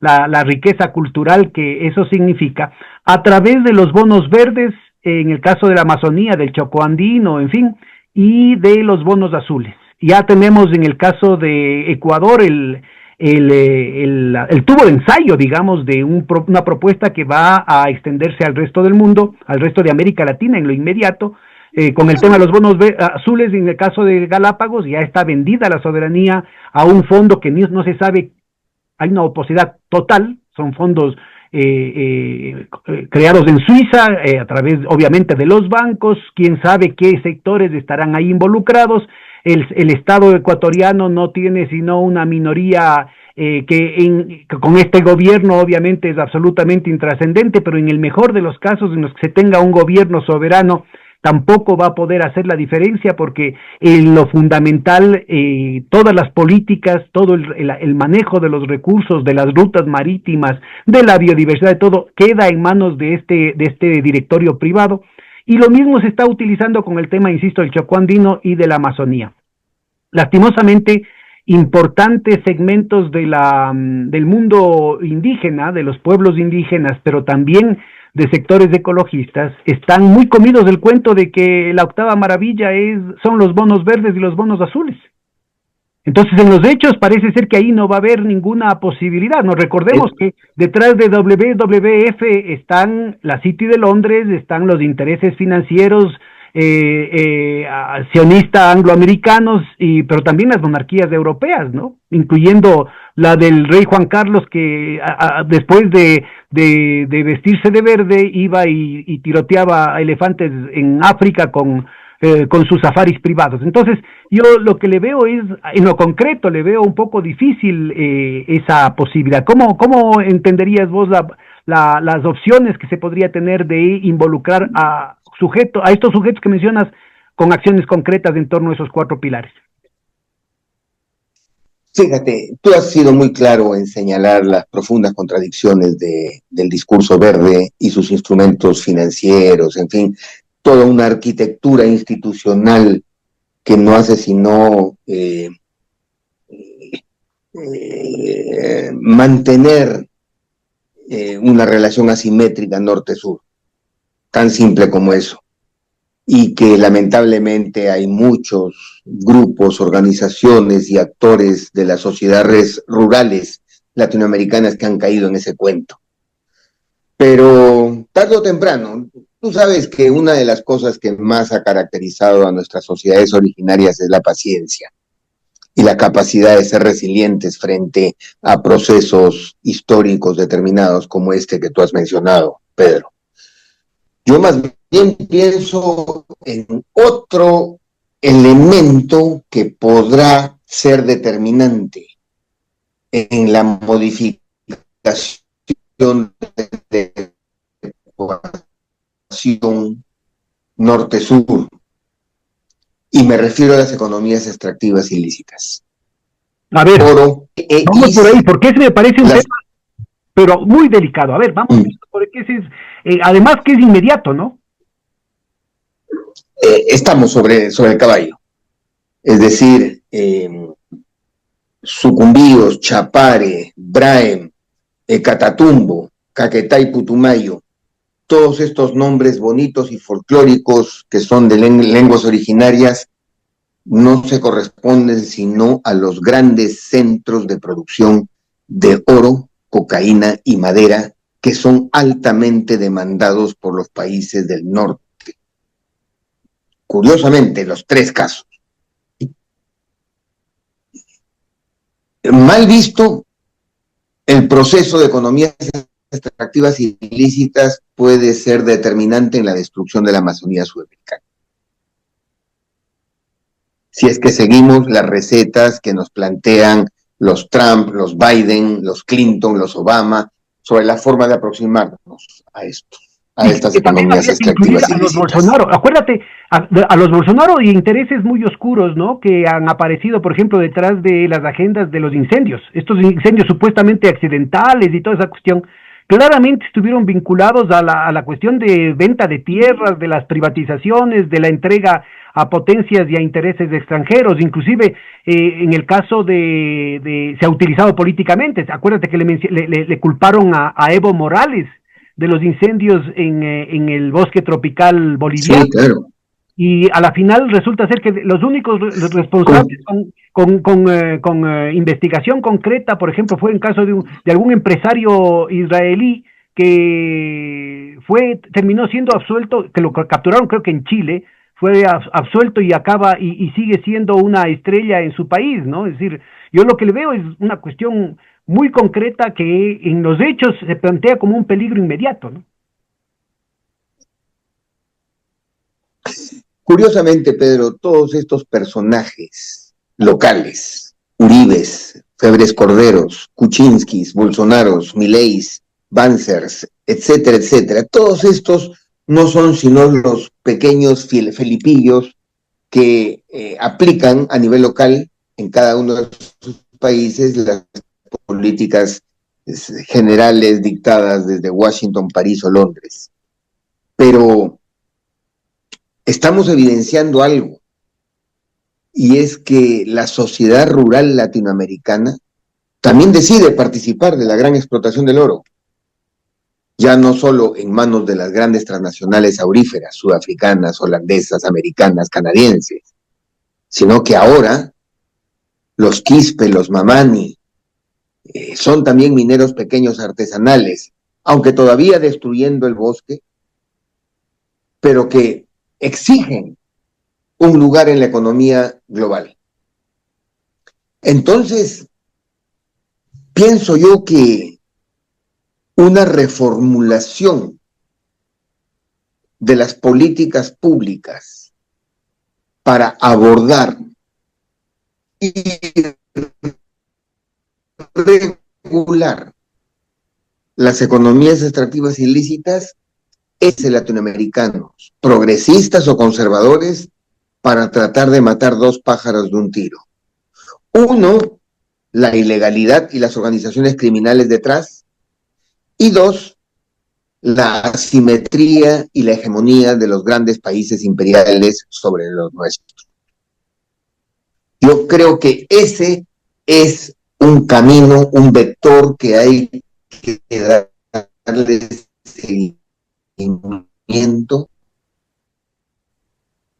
Speaker 1: la riqueza cultural que eso significa, a través de los bonos verdes, en el caso de la Amazonía, del Chocó andino, en fin, y de los bonos azules. Ya tenemos en el caso de Ecuador el tubo de ensayo, digamos, de una propuesta que va a extenderse al resto del mundo, al resto de América Latina en lo inmediato, con el tema de los bonos azules. En el caso de Galápagos ya está vendida la soberanía a un fondo que no se sabe, hay una oposidad total, son fondos creados en Suiza, a través obviamente de los bancos, quién sabe qué sectores estarán ahí involucrados. El Estado ecuatoriano no tiene sino una minoría que con este gobierno obviamente es absolutamente intrascendente, pero en el mejor de los casos en los que se tenga un gobierno soberano tampoco va a poder hacer la diferencia, porque en lo fundamental, todas las políticas, todo el manejo de los recursos, de las rutas marítimas, de la biodiversidad, de todo, queda en manos de este directorio privado. Y lo mismo se está utilizando con el tema, insisto, del Chocó andino y de la Amazonía. Lastimosamente, importantes segmentos del mundo indígena, de los pueblos indígenas, pero también de sectores ecologistas, están muy comidos del cuento de que la octava maravilla son los bonos verdes y los bonos azules. Entonces, en los hechos parece ser que ahí no va a haber ninguna posibilidad. Nos recordemos que detrás de WWF están la City de Londres, están los intereses financieros sionista angloamericanos, pero también las monarquías europeas, ¿no? Incluyendo la del rey Juan Carlos, que después de vestirse de verde iba y tiroteaba elefantes en África con sus safaris privados. Entonces, yo lo que le veo es, en lo concreto, le veo un poco difícil esa posibilidad. ¿Cómo entenderías vos las opciones que se podría tener de involucrar a estos sujetos que mencionas con acciones concretas en torno a esos cuatro pilares?
Speaker 2: Fíjate, tú has sido muy claro en señalar las profundas contradicciones del discurso verde y sus instrumentos financieros, en fin, toda una arquitectura institucional que no hace sino mantener una relación asimétrica norte-sur, tan simple como eso, y que lamentablemente hay muchos grupos, organizaciones y actores de las sociedades rurales latinoamericanas que han caído en ese cuento. Pero tarde o temprano, tú sabes que una de las cosas que más ha caracterizado a nuestras sociedades originarias es la paciencia y la capacidad de ser resilientes frente a procesos históricos determinados como este que tú has mencionado, Pedro. Yo más bien pienso en otro elemento que podrá ser determinante en la modificación de la ecuación norte-sur, y me refiero a las economías extractivas ilícitas.
Speaker 1: A ver, vamos por ahí, porque ese me parece un tema, pero muy delicado. A ver, vamos, porque ese es, además que es inmediato, ¿no?
Speaker 2: Estamos sobre el caballo. Es decir, Sucumbíos, Chapare, Braem, Catatumbo, Caquetá y Putumayo todos estos nombres bonitos y folclóricos que son de lenguas originarias no se corresponden sino a los grandes centros de producción de oro, cocaína y madera que son altamente demandados por los países del norte. Curiosamente, los tres casos. Mal visto, el proceso de economías extractivas ilícitas puede ser determinante en la destrucción de la Amazonía sudamericana. Si es que seguimos las recetas que nos plantean los Trump, los Biden, los Clinton, los Obama, sobre la forma de aproximarnos a esto, a estas economías extractivas
Speaker 1: a los
Speaker 2: ilícitas.
Speaker 1: Bolsonaro, acuérdate, a los Bolsonaro y intereses muy oscuros, ¿no? Que han aparecido, por ejemplo, detrás de las agendas de los incendios, estos incendios supuestamente accidentales y toda esa cuestión, claramente estuvieron vinculados a la cuestión de venta de tierras, de las privatizaciones, de la entrega a potencias y a intereses extranjeros, inclusive en el caso se ha utilizado políticamente. Acuérdate que le culparon a Evo Morales de los incendios en el bosque tropical boliviano.
Speaker 2: Sí, claro.
Speaker 1: Y a la final resulta ser que los únicos responsables con investigación concreta, por ejemplo, fue en caso de algún empresario israelí que terminó siendo absuelto, que lo capturaron creo que en Chile, fue absuelto y acaba y sigue siendo una estrella en su país, ¿no? Es decir, yo lo que le veo es una cuestión muy concreta que en los hechos se plantea como un peligro inmediato, ¿no?
Speaker 2: Curiosamente, Pedro, todos estos personajes locales, Uribes, Febres Corderos, Kuczynskis, Bolsonaros, Mileis, Bansers, etcétera, etcétera, todos estos no son sino los pequeños felipillos que aplican a nivel local en cada uno de sus países las políticas generales dictadas desde Washington, París o Londres. Pero estamos evidenciando algo, y es que la sociedad rural latinoamericana también decide participar de la gran explotación del oro, ya no solo en manos de las grandes transnacionales auríferas, sudafricanas, holandesas, americanas, canadienses, sino que ahora los Quispe, los Mamani, son también mineros pequeños artesanales, aunque todavía destruyendo el bosque, pero que exigen un lugar en la economía global. Entonces, pienso yo que una reformulación de las políticas públicas para abordar y regular las economías extractivas ilícitas es de latinoamericanos, progresistas o conservadores, para tratar de matar dos pájaros de un tiro. Uno, la ilegalidad y las organizaciones criminales detrás, y dos, la asimetría y la hegemonía de los grandes países imperiales sobre los nuestros. Yo creo que ese es un camino, un vector que hay que darle seguimiento.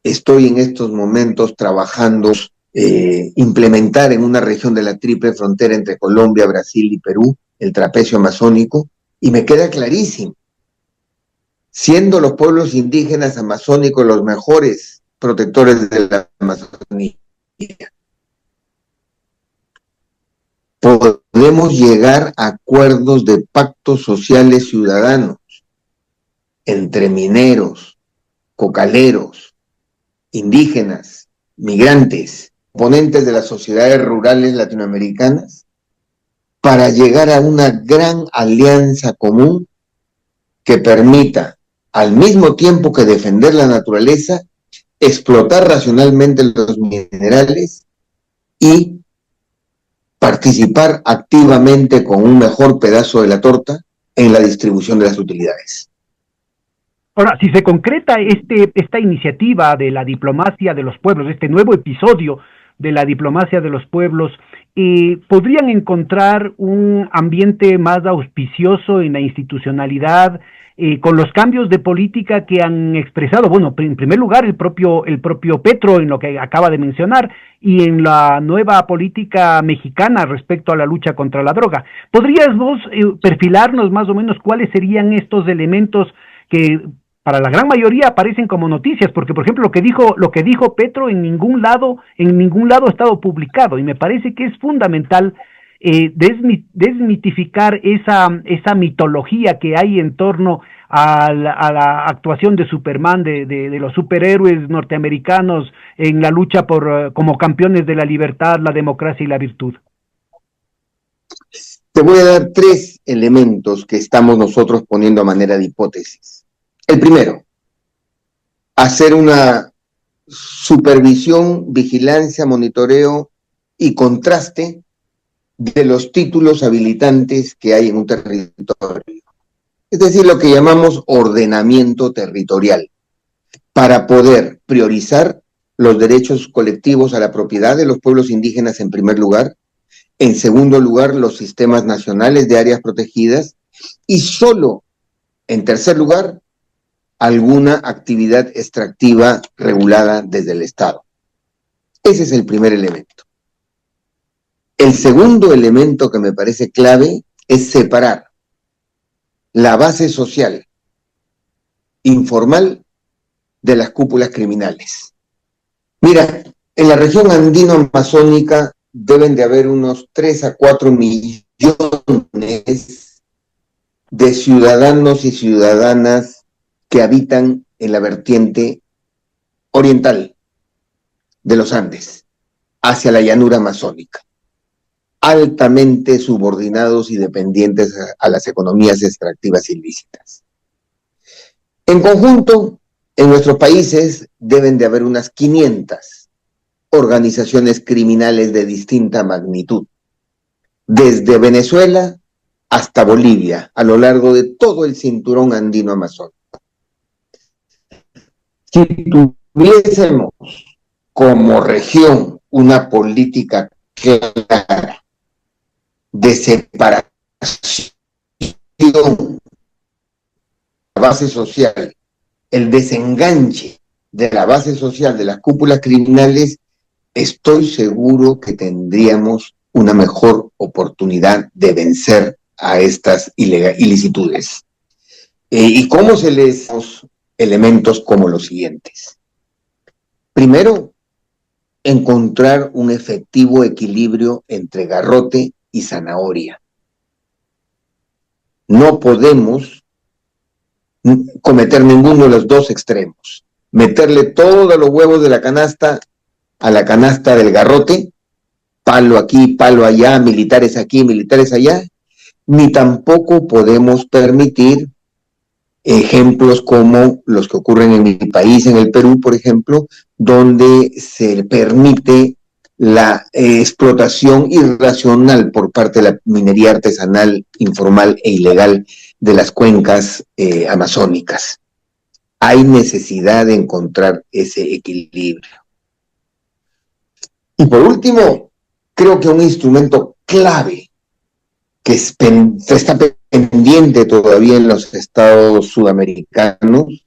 Speaker 2: Estoy en estos momentos trabajando implementar en una región de la triple frontera entre Colombia, Brasil y Perú el trapecio amazónico, y me queda clarísimo, siendo los pueblos indígenas amazónicos los mejores protectores de la Amazonía, podemos llegar a acuerdos de pactos sociales ciudadanos entre mineros, cocaleros, indígenas, migrantes, componentes de las sociedades rurales latinoamericanas, para llegar a una gran alianza común que permita, al mismo tiempo que defender la naturaleza, explotar racionalmente los minerales y participar activamente con un mejor pedazo de la torta en la distribución de las utilidades.
Speaker 1: Ahora, si se concreta esta iniciativa de la diplomacia de los pueblos, este nuevo episodio de la diplomacia de los pueblos, ¿podrían encontrar un ambiente más auspicioso en la institucionalidad, con los cambios de política que han expresado, bueno, en primer lugar el propio Petro en lo que acaba de mencionar y en la nueva política mexicana respecto a la lucha contra la droga. ¿Podrías vos perfilarnos más o menos cuáles serían estos elementos que para la gran mayoría aparecen como noticias? Porque, por ejemplo, lo que dijo Petro en ningún lado ha estado publicado, y me parece que es fundamental desmitificar esa mitología que hay en torno a la actuación de Superman, de los superhéroes norteamericanos en la lucha como campeones de la libertad, la democracia y la virtud.
Speaker 2: Te voy a dar 3 elementos que estamos nosotros poniendo a manera de hipótesis. El primero, hacer una supervisión, vigilancia, monitoreo y contraste de los títulos habilitantes que hay en un territorio. Es decir, lo que llamamos ordenamiento territorial, para poder priorizar los derechos colectivos a la propiedad de los pueblos indígenas en primer lugar, en segundo lugar los sistemas nacionales de áreas protegidas y solo en tercer lugar alguna actividad extractiva regulada desde el Estado. Ese es el primer elemento. El segundo elemento que me parece clave es separar la base social informal de las cúpulas criminales. Mira, en la región andino-amazónica deben de haber unos 3 a 4 millones de ciudadanos y ciudadanas que habitan en la vertiente oriental de los Andes, hacia la llanura amazónica, altamente subordinados y dependientes a las economías extractivas ilícitas. En conjunto, en nuestros países deben de haber unas 500 organizaciones criminales de distinta magnitud, desde Venezuela hasta Bolivia, a lo largo de todo el cinturón andino-amazónico. Si tuviésemos como región una política clara de separación de la base social, el desenganche de la base social de las cúpulas criminales, estoy seguro que tendríamos una mejor oportunidad de vencer a estas ilicitudes. ¿Y cómo se les dan elementos como los siguientes? Primero, encontrar un efectivo equilibrio entre garrote y zanahoria. No podemos cometer ninguno de los dos extremos. Meterle todos los huevos de la canasta a la canasta del garrote, palo aquí, palo allá, militares aquí, militares allá, ni tampoco podemos permitir ejemplos como los que ocurren en mi país, en el Perú, por ejemplo, donde se permite la explotación irracional por parte de la minería artesanal, informal e ilegal de las cuencas amazónicas. Hay necesidad de encontrar ese equilibrio. Y por último, creo que un instrumento clave que está pendiente todavía en los estados sudamericanos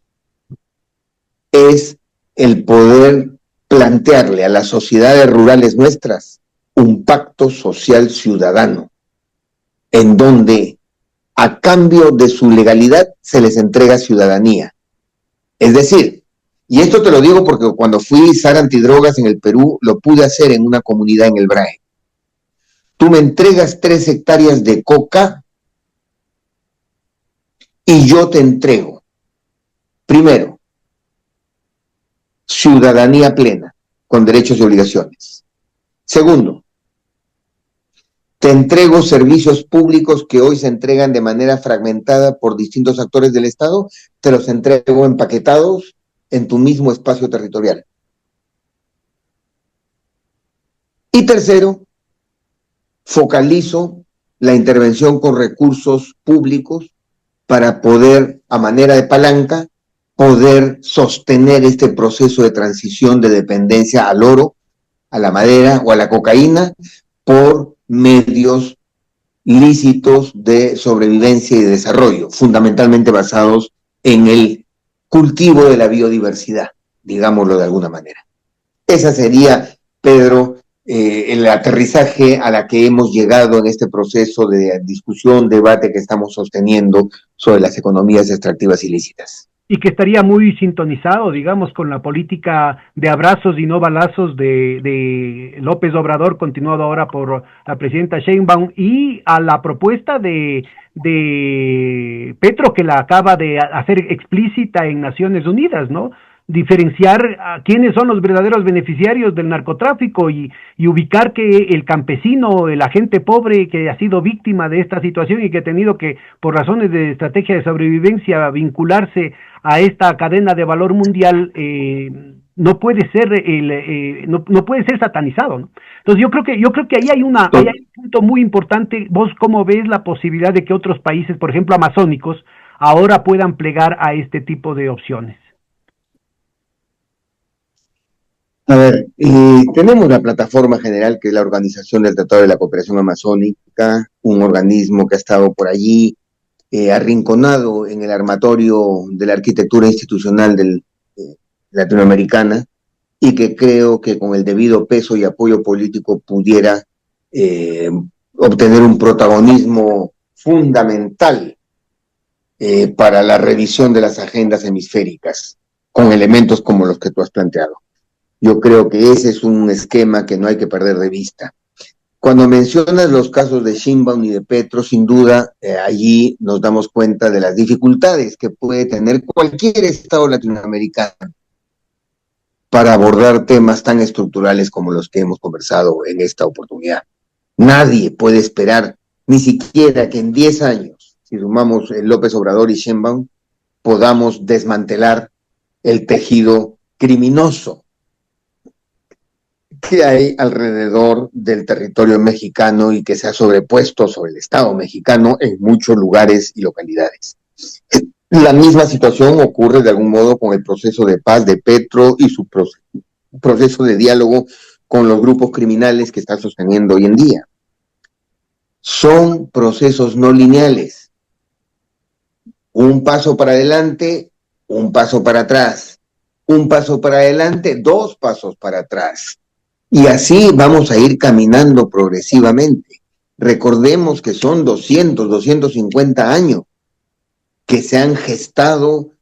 Speaker 2: es el poder plantearle a las sociedades rurales nuestras un pacto social ciudadano, en donde a cambio de su legalidad se les entrega ciudadanía. Es decir, y esto te lo digo porque cuando fui zar antidrogas en el Perú, lo pude hacer en una comunidad en el Brae. Tú me entregas 3 hectáreas de coca y yo te entrego, primero, ciudadanía plena, con derechos y obligaciones. Segundo, te entrego servicios públicos que hoy se entregan de manera fragmentada por distintos actores del Estado, te los entrego empaquetados en tu mismo espacio territorial. Y tercero, focalizo la intervención con recursos públicos para poder, a manera de palanca, poder sostener este proceso de transición de dependencia al oro, a la madera o a la cocaína por medios lícitos de sobrevivencia y desarrollo, fundamentalmente basados en el cultivo de la biodiversidad, digámoslo de alguna manera. Esa sería, Pedro, el aterrizaje a la que hemos llegado en este proceso de discusión, debate que estamos sosteniendo sobre las economías extractivas ilícitas.
Speaker 1: Y que estaría muy sintonizado, digamos, con la política de abrazos y no balazos de López Obrador, continuado ahora por la presidenta Sheinbaum, y a la propuesta de Petro, que la acaba de hacer explícita en Naciones Unidas, ¿no? Diferenciar a quiénes son los verdaderos beneficiarios del narcotráfico y ubicar que el campesino, el agente pobre que ha sido víctima de esta situación y que ha tenido que, por razones de estrategia de sobrevivencia, vincularse a esta cadena de valor mundial, no puede ser no puede ser satanizado, ¿no? Entonces yo creo que ahí hay hay un punto muy importante. ¿Vos cómo ves la posibilidad de que otros países, por ejemplo amazónicos, ahora puedan plegar a este tipo de opciones?
Speaker 2: A ver, tenemos la plataforma general que es la Organización del Tratado de la Cooperación Amazónica, un organismo que ha estado por allí arrinconado en el armatorio de la arquitectura institucional latinoamericana, y que creo que con el debido peso y apoyo político pudiera obtener un protagonismo fundamental para la revisión de las agendas hemisféricas, con elementos como los que tú has planteado. Yo creo que ese es un esquema que no hay que perder de vista. Cuando mencionas los casos de Sheinbaum y de Petro, sin duda, allí nos damos cuenta de las dificultades que puede tener cualquier Estado latinoamericano para abordar temas tan estructurales como los que hemos conversado en esta oportunidad. Nadie puede esperar, ni siquiera que en 10 años, si sumamos López Obrador y Sheinbaum, podamos desmantelar el tejido criminoso que hay alrededor del territorio mexicano y que se ha sobrepuesto sobre el Estado mexicano en muchos lugares y localidades. La misma situación ocurre de algún modo con el proceso de paz de Petro y su proceso de diálogo con los grupos criminales que está sosteniendo hoy en día. Son procesos no lineales. Un paso para adelante, un paso para atrás. Un paso para adelante, dos pasos para atrás. Y así vamos a ir caminando progresivamente. Recordemos que son 250 años que se han gestado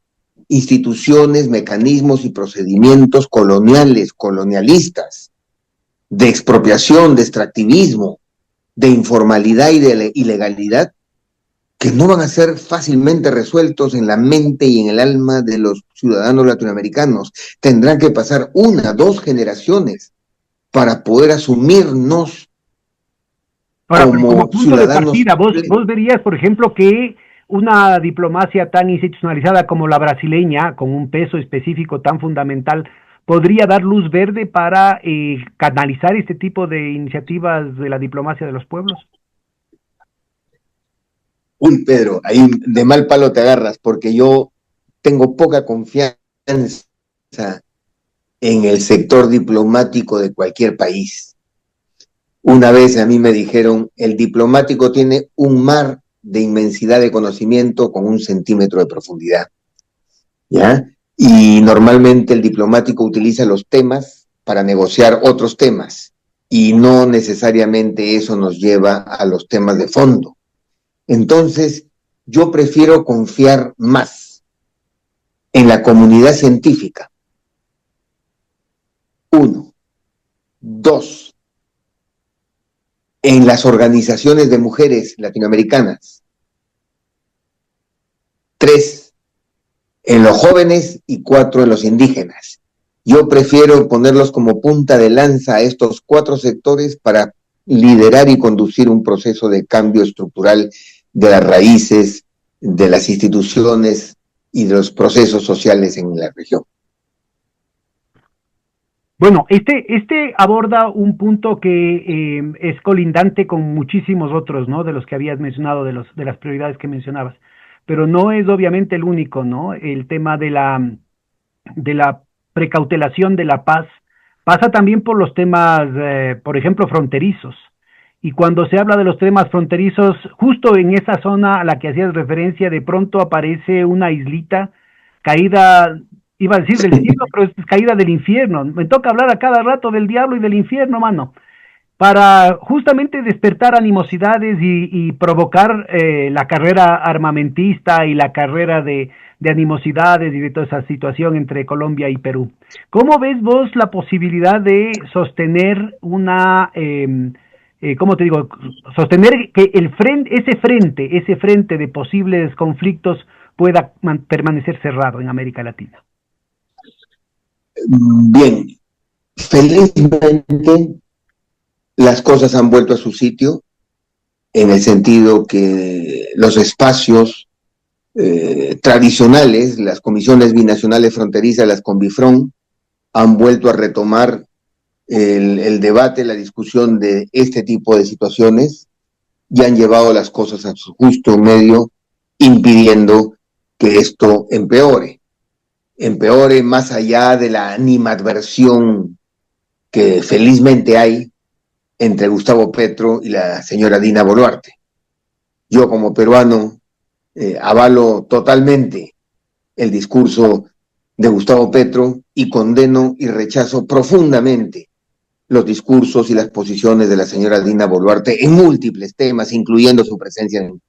Speaker 2: instituciones, mecanismos y procedimientos coloniales, colonialistas, de expropiación, de extractivismo, de informalidad y de ilegalidad, que no van a ser fácilmente resueltos en la mente y en el alma de los ciudadanos latinoamericanos. Tendrán que pasar 1, 2 generaciones para poder asumirnos
Speaker 1: Ahora, pero como punto de
Speaker 2: ciudadanos.
Speaker 1: partida, vos verías, por ejemplo, que una diplomacia tan institucionalizada como la brasileña, con un peso específico tan fundamental, podría dar luz verde para canalizar este tipo de iniciativas de la diplomacia de los pueblos.
Speaker 2: Uy, Pedro, ahí de mal palo te agarras, porque yo tengo poca confianza en el sector diplomático de cualquier país. Una vez a mí me dijeron, el diplomático tiene un mar de inmensidad de conocimiento con 1 centímetro de profundidad, ¿ya? Y normalmente el diplomático utiliza los temas para negociar otros temas, y no necesariamente eso nos lleva a los temas de fondo. Entonces, yo prefiero confiar más en la comunidad científica. 1. 2. En las organizaciones de mujeres latinoamericanas. 3. En los jóvenes y 4. En los indígenas. Yo prefiero ponerlos como punta de lanza a estos 4 sectores para liderar y conducir un proceso de cambio estructural de las raíces, de las instituciones y de los procesos sociales en la región.
Speaker 1: Bueno, este aborda un punto que es colindante con muchísimos otros, ¿no? De los que habías mencionado, de las prioridades que mencionabas, pero no es obviamente el único, ¿no? El tema de la precautelación de la paz pasa también por los temas, por ejemplo, fronterizos. y cuando se habla de los temas fronterizos, justo en esa zona a la que hacías referencia, de pronto aparece una islita caída, iba a decir del cielo, pero es caída del infierno. Me toca hablar a cada rato del diablo y del infierno, mano, para justamente despertar animosidades y provocar la carrera armamentista y la carrera de animosidades y de toda esa situación entre Colombia y Perú. ¿Cómo ves vos la posibilidad de sostener una, ¿cómo te digo? Sostener que ese frente de posibles conflictos pueda permanecer cerrado en América Latina.
Speaker 2: Bien, felizmente las cosas han vuelto a su sitio en el sentido que los espacios tradicionales, las comisiones binacionales fronterizas, las CONBIFRON, han vuelto a retomar el debate, la discusión de este tipo de situaciones y han llevado las cosas a su justo medio, impidiendo que esto empeore más allá de la animadversión que felizmente hay entre Gustavo Petro y la señora Dina Boluarte. Yo como peruano avalo totalmente el discurso de Gustavo Petro y condeno y rechazo profundamente los discursos y las posiciones de la señora Dina Boluarte en múltiples temas, incluyendo su presencia en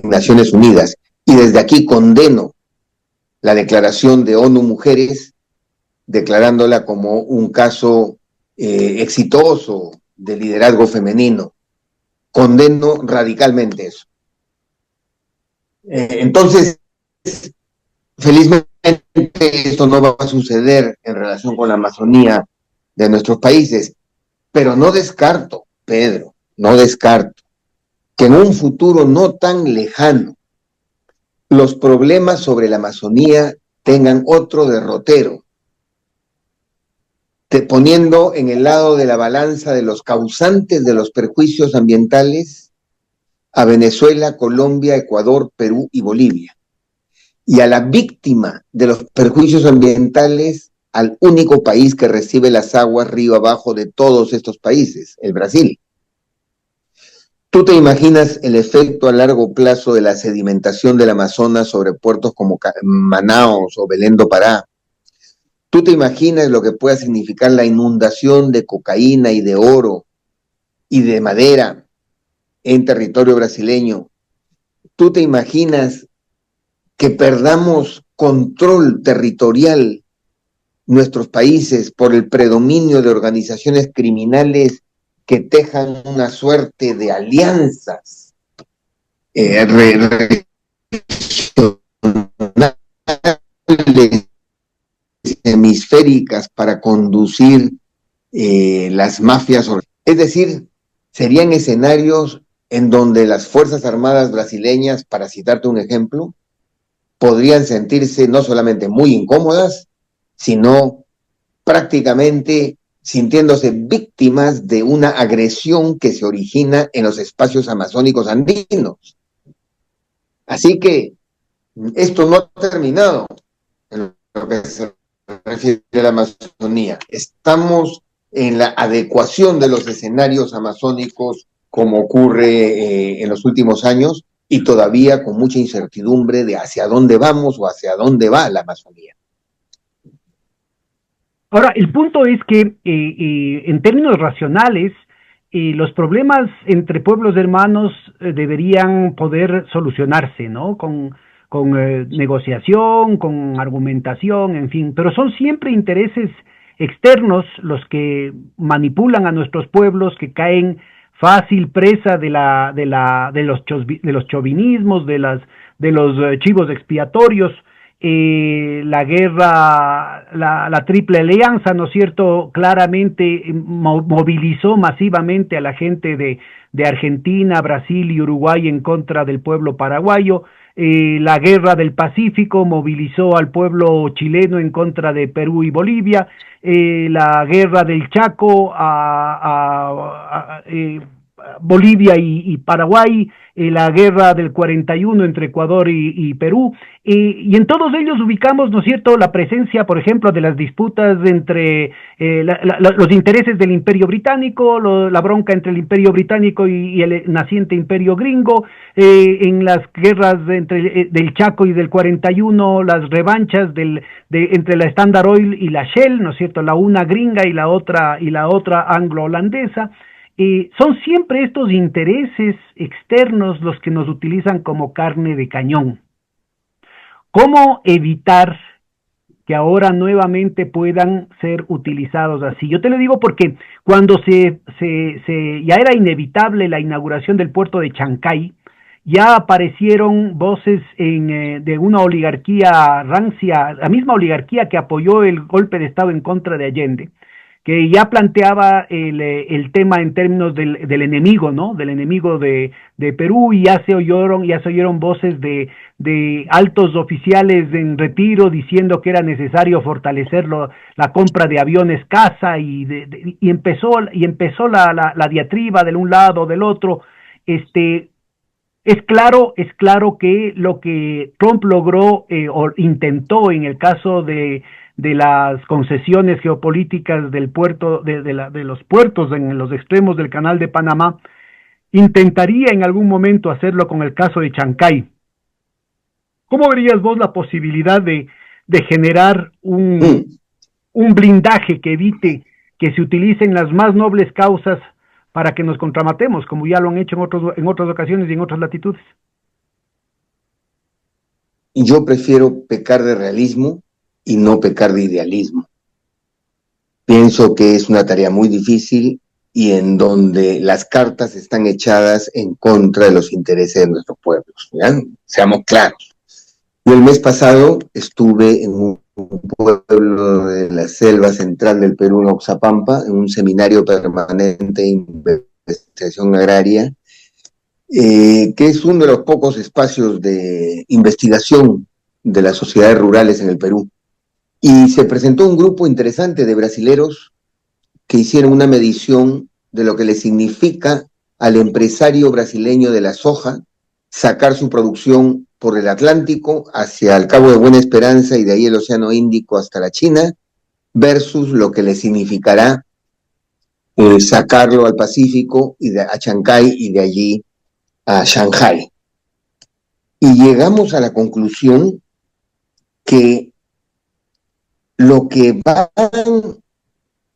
Speaker 2: Naciones Unidas. Y desde aquí condeno la declaración de ONU Mujeres, declarándola como un caso exitoso de liderazgo femenino. Condeno radicalmente eso. Entonces, felizmente esto no va a suceder en relación con la Amazonía de nuestros países, pero no descarto, Pedro, no descarto que en un futuro no tan lejano los problemas sobre la Amazonía tengan otro derrotero, poniendo en el lado de la balanza de los causantes de los perjuicios ambientales a Venezuela, Colombia, Ecuador, Perú y Bolivia, y a la víctima de los perjuicios ambientales al único país que recibe las aguas río abajo de todos estos países, el Brasil. ¿Tú te imaginas el efecto a largo plazo de la sedimentación del Amazonas sobre puertos como Manaos o Belén do Pará? ¿Tú te imaginas lo que pueda significar la inundación de cocaína y de oro y de madera en territorio brasileño? ¿Tú te imaginas que perdamos control territorial nuestros países por el predominio de organizaciones criminales que tejan una suerte de alianzas hemisféricas para conducir las mafias? Es decir, serían escenarios en donde las Fuerzas Armadas brasileñas, para citarte un ejemplo, podrían sentirse no solamente muy incómodas, sino prácticamente sintiéndose víctimas de una agresión que se origina en los espacios amazónicos andinos. Así que esto no ha terminado en lo que se refiere a la Amazonía. Estamos en la adecuación de los escenarios amazónicos como ocurre en los últimos años y todavía con mucha incertidumbre de hacia dónde vamos o hacia dónde va la Amazonía.
Speaker 1: Ahora, el punto es que en términos racionales, los problemas entre pueblos hermanos deberían poder solucionarse, ¿no? Con negociación, con argumentación, en fin, pero son siempre intereses externos los que manipulan a nuestros pueblos, que caen fácil presa de los chauvinismos, de los chivos expiatorios. La guerra, la triple alianza, ¿no es cierto?, claramente movilizó masivamente a la gente de Argentina, Brasil y Uruguay en contra del pueblo paraguayo. La guerra del Pacífico movilizó al pueblo chileno en contra de Perú y Bolivia. La guerra del Chaco Bolivia y Paraguay, la guerra del 41 entre Ecuador y Perú, y en todos ellos ubicamos, ¿no es cierto?, la presencia, por ejemplo, de las disputas entre los intereses del Imperio Británico, la bronca entre el Imperio Británico y el naciente Imperio Gringo, en las guerras del Chaco y del 41, las revanchas entre la Standard Oil y la Shell, ¿no es cierto?, la una gringa y la otra anglo-holandesa. Son siempre estos intereses externos los que nos utilizan como carne de cañón. ¿Cómo evitar que ahora nuevamente puedan ser utilizados así? Yo te lo digo porque cuando ya era inevitable la inauguración del puerto de Chancay, ya aparecieron voces de una oligarquía rancia, la misma oligarquía que apoyó el golpe de Estado en contra de Allende, que ya planteaba el tema en términos del enemigo, ¿no? Del enemigo de Perú, y ya se oyeron voces de altos oficiales en retiro diciendo que era necesario fortalecer la compra de aviones caza, y empezó la diatriba de un lado, del otro. Es claro que lo que Trump logró o intentó en el caso de las concesiones geopolíticas del puerto, de los puertos en los extremos del Canal de Panamá, intentaría en algún momento hacerlo con el caso de Chancay. ¿Cómo verías vos la posibilidad de generar un blindaje que evite que se utilicen las más nobles causas para que nos contramatemos, como ya lo han hecho en otras ocasiones y en otras latitudes?
Speaker 2: Yo prefiero pecar de realismo y no pecar de idealismo. Pienso que es una tarea muy difícil y en donde las cartas están echadas en contra de los intereses de nuestros pueblos. ¿Ya? Seamos claros. Yo el mes pasado estuve en un pueblo de la selva central del Perú, en Oxapampa, en un seminario permanente de investigación agraria, que es uno de los pocos espacios de investigación de las sociedades rurales en el Perú. Y se presentó un grupo interesante de brasileros que hicieron una medición de lo que le significa al empresario brasileño de la soja sacar su producción por el Atlántico hacia el Cabo de Buena Esperanza y de ahí el Océano Índico hasta la China, versus lo que le significará sacarlo al Pacífico y a Chancay y de allí a Shanghái. Y llegamos a la conclusión que lo que van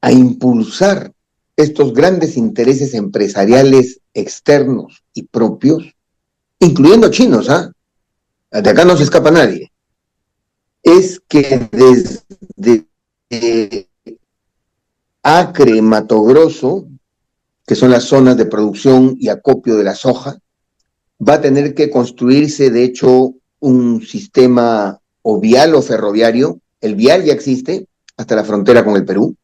Speaker 2: a impulsar estos grandes intereses empresariales externos y propios, incluyendo chinos, de acá no se escapa nadie, es que desde Acre, Mato Grosso, que son las zonas de producción y acopio de la soja, va a tener que construirse, de hecho, un sistema o vial o ferroviario. El vial ya existe hasta la frontera con el Perú,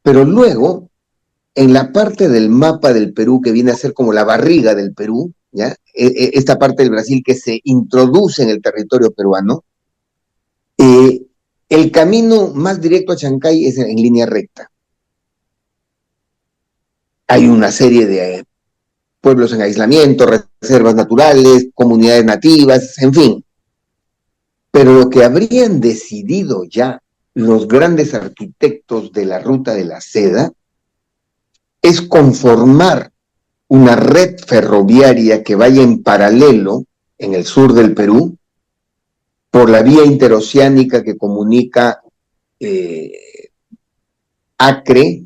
Speaker 2: pero luego, en la parte del mapa del Perú, que viene a ser como la barriga del Perú, ¿ya? Esta parte del Brasil que se introduce en el territorio peruano, el camino más directo a Chancay es en línea recta. Hay una serie de pueblos en aislamiento, reservas naturales, comunidades nativas, en fin. Pero lo que habrían decidido ya los grandes arquitectos de la ruta de la seda es conformar una red ferroviaria que vaya en paralelo en el sur del Perú por la vía interoceánica que comunica Acre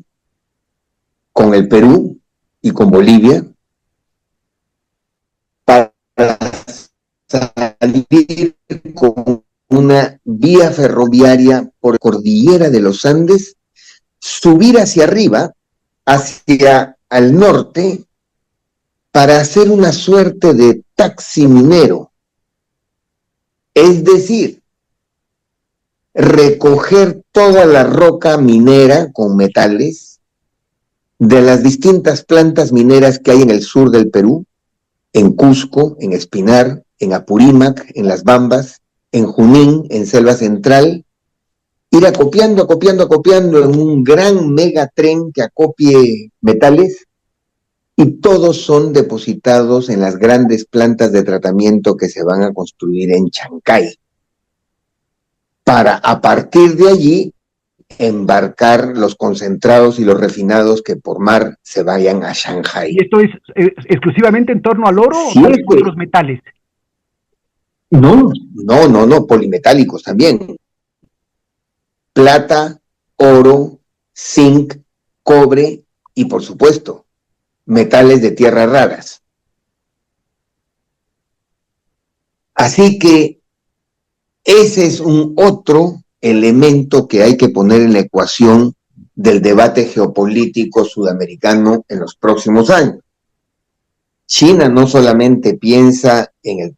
Speaker 2: con el Perú y con Bolivia, para salir con una vía ferroviaria por Cordillera de los Andes, subir hacia arriba, hacia el norte, para hacer una suerte de taxi minero. Es decir, recoger toda la roca minera con metales de las distintas plantas mineras que hay en el sur del Perú, en Cusco, en Espinar, en Apurímac, en Las Bambas, en Junín, en Selva Central, ir acopiando en un gran megatren que acopie metales y todos son depositados en las grandes plantas de tratamiento que se van a construir en Chancay, para a partir de allí embarcar los concentrados y los refinados que por mar se vayan a Shanghai.
Speaker 1: ¿Y esto es exclusivamente en torno al oro o
Speaker 2: Sí,
Speaker 1: también otros metales?
Speaker 2: No, polimetálicos también. Plata, oro, zinc, cobre y, por supuesto, metales de tierras raras. Así que ese es un otro elemento que hay que poner en la ecuación del debate geopolítico sudamericano en los próximos años. China no solamente piensa en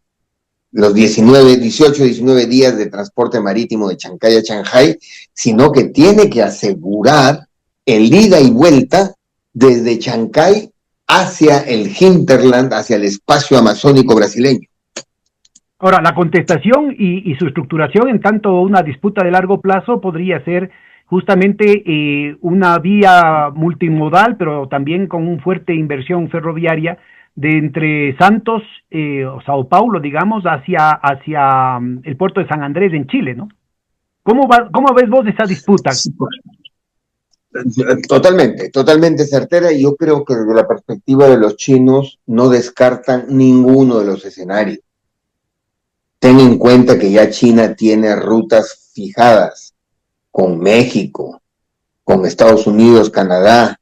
Speaker 2: los 18, 19 días de transporte marítimo de Chancay a Shanghai, sino que tiene que asegurar el ida y vuelta desde Chancay hacia el hinterland, hacia el espacio amazónico brasileño.
Speaker 1: Ahora, la contestación y su estructuración en tanto una disputa de largo plazo podría ser justamente una vía multimodal, pero también con una fuerte inversión ferroviaria de entre Santos o Sao Paulo, digamos, hacia el puerto de San Andrés en Chile, ¿no? ¿Cómo ves vos esa disputa?
Speaker 2: Sí, totalmente certera, y yo creo que desde la perspectiva de los chinos no descartan ninguno de los escenarios. Ten en cuenta que ya China tiene rutas fijadas con México, con Estados Unidos, Canadá,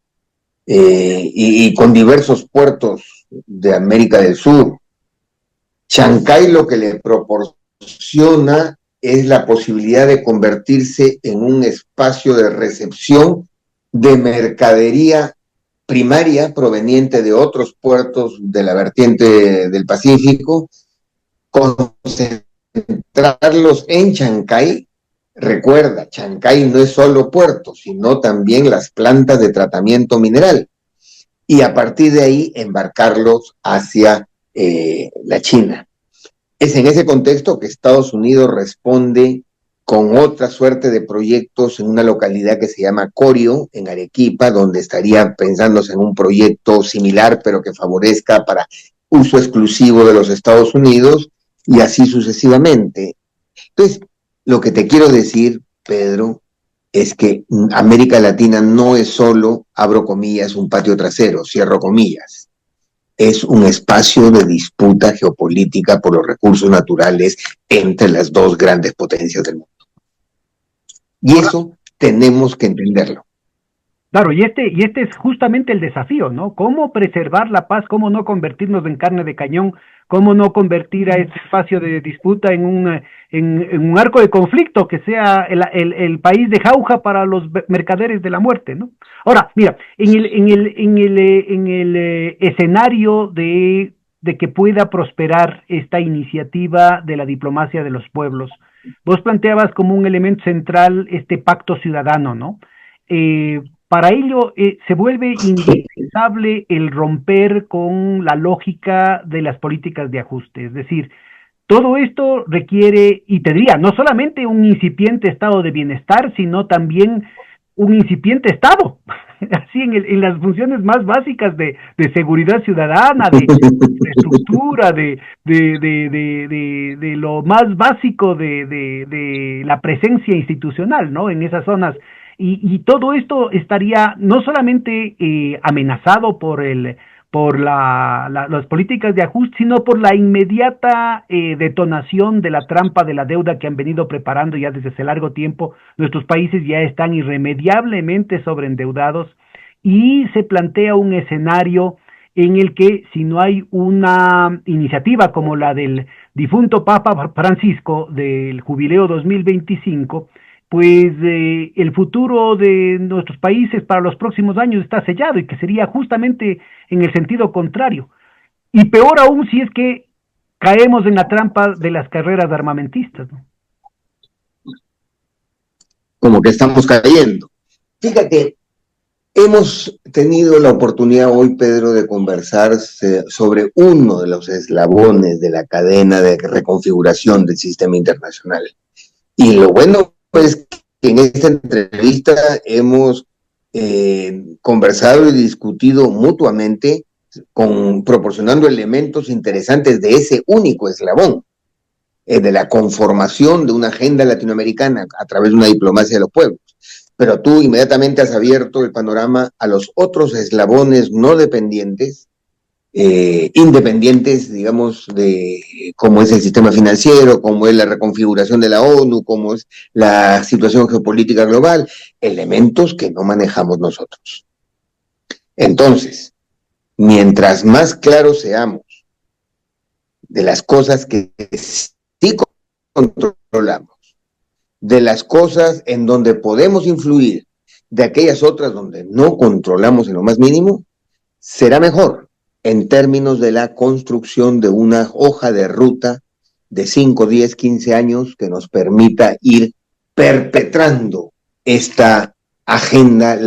Speaker 2: y con diversos puertos de América del Sur. Chancay lo que le proporciona es la posibilidad de convertirse en un espacio de recepción de mercadería primaria proveniente de otros puertos de la vertiente del Pacífico, concentrarlos en Chancay. Recuerda, Chancay no es solo puerto, sino también las plantas de tratamiento mineral, y a partir de ahí embarcarlos hacia la China. Es en ese contexto que Estados Unidos responde con otra suerte de proyectos en una localidad que se llama Corio, en Arequipa, donde estaría pensándose en un proyecto similar, pero que favorezca para uso exclusivo de los Estados Unidos, y así sucesivamente. Entonces, lo que te quiero decir, Pedro, es que América Latina no es solo, abro comillas, un patio trasero, cierro comillas. Es un espacio de disputa geopolítica por los recursos naturales entre las dos grandes potencias del mundo. Y eso tenemos que entenderlo.
Speaker 1: Claro, y este es justamente el desafío, ¿no? ¿Cómo preservar la paz? ¿Cómo no convertirnos en carne de cañón? ¿Cómo no convertir a este espacio de disputa en un arco de conflicto que sea el país de jauja para los mercaderes de la muerte, ¿no? Ahora, mira, en el escenario de que pueda prosperar esta iniciativa de la diplomacia de los pueblos, vos planteabas como un elemento central este pacto ciudadano, ¿no? Para ello se vuelve indispensable el romper con la lógica de las políticas de ajuste, es decir, todo esto requiere, y te diría, no solamente un incipiente estado de bienestar, sino también un incipiente Estado, así en las funciones más básicas de seguridad ciudadana, de infraestructura, de lo más básico de la presencia institucional, ¿no? En esas zonas. Y todo esto estaría no solamente amenazado por las políticas de ajuste, sino por la inmediata detonación de la trampa de la deuda que han venido preparando ya desde hace largo tiempo. Nuestros países ya están irremediablemente sobreendeudados, y se plantea un escenario en el que, si no hay una iniciativa como la del difunto Papa Francisco del Jubileo 2025, pues el futuro de nuestros países para los próximos años está sellado, y que sería justamente en el sentido contrario. Y peor aún si es que caemos en la trampa de las carreras armamentistas, ¿no?
Speaker 2: Como que estamos cayendo. Fíjate, hemos tenido la oportunidad hoy, Pedro, de conversar sobre uno de los eslabones de la cadena de reconfiguración del sistema internacional. Y lo bueno es que en esta entrevista hemos conversado y discutido mutuamente proporcionando elementos interesantes de ese único eslabón, de la conformación de una agenda latinoamericana a través de una diplomacia de los pueblos. Pero tú inmediatamente has abierto el panorama a los otros eslabones no dependientes, independientes, digamos, de cómo es el sistema financiero, cómo es la reconfiguración de la ONU, cómo es la situación geopolítica global, elementos que no manejamos nosotros. Entonces, mientras más claros seamos de las cosas que sí controlamos, de las cosas en donde podemos influir, de aquellas otras donde no controlamos en lo más mínimo, será mejor en términos de la construcción de una hoja de ruta de 5, 10, 15 años que nos permita ir perpetrando esta agenda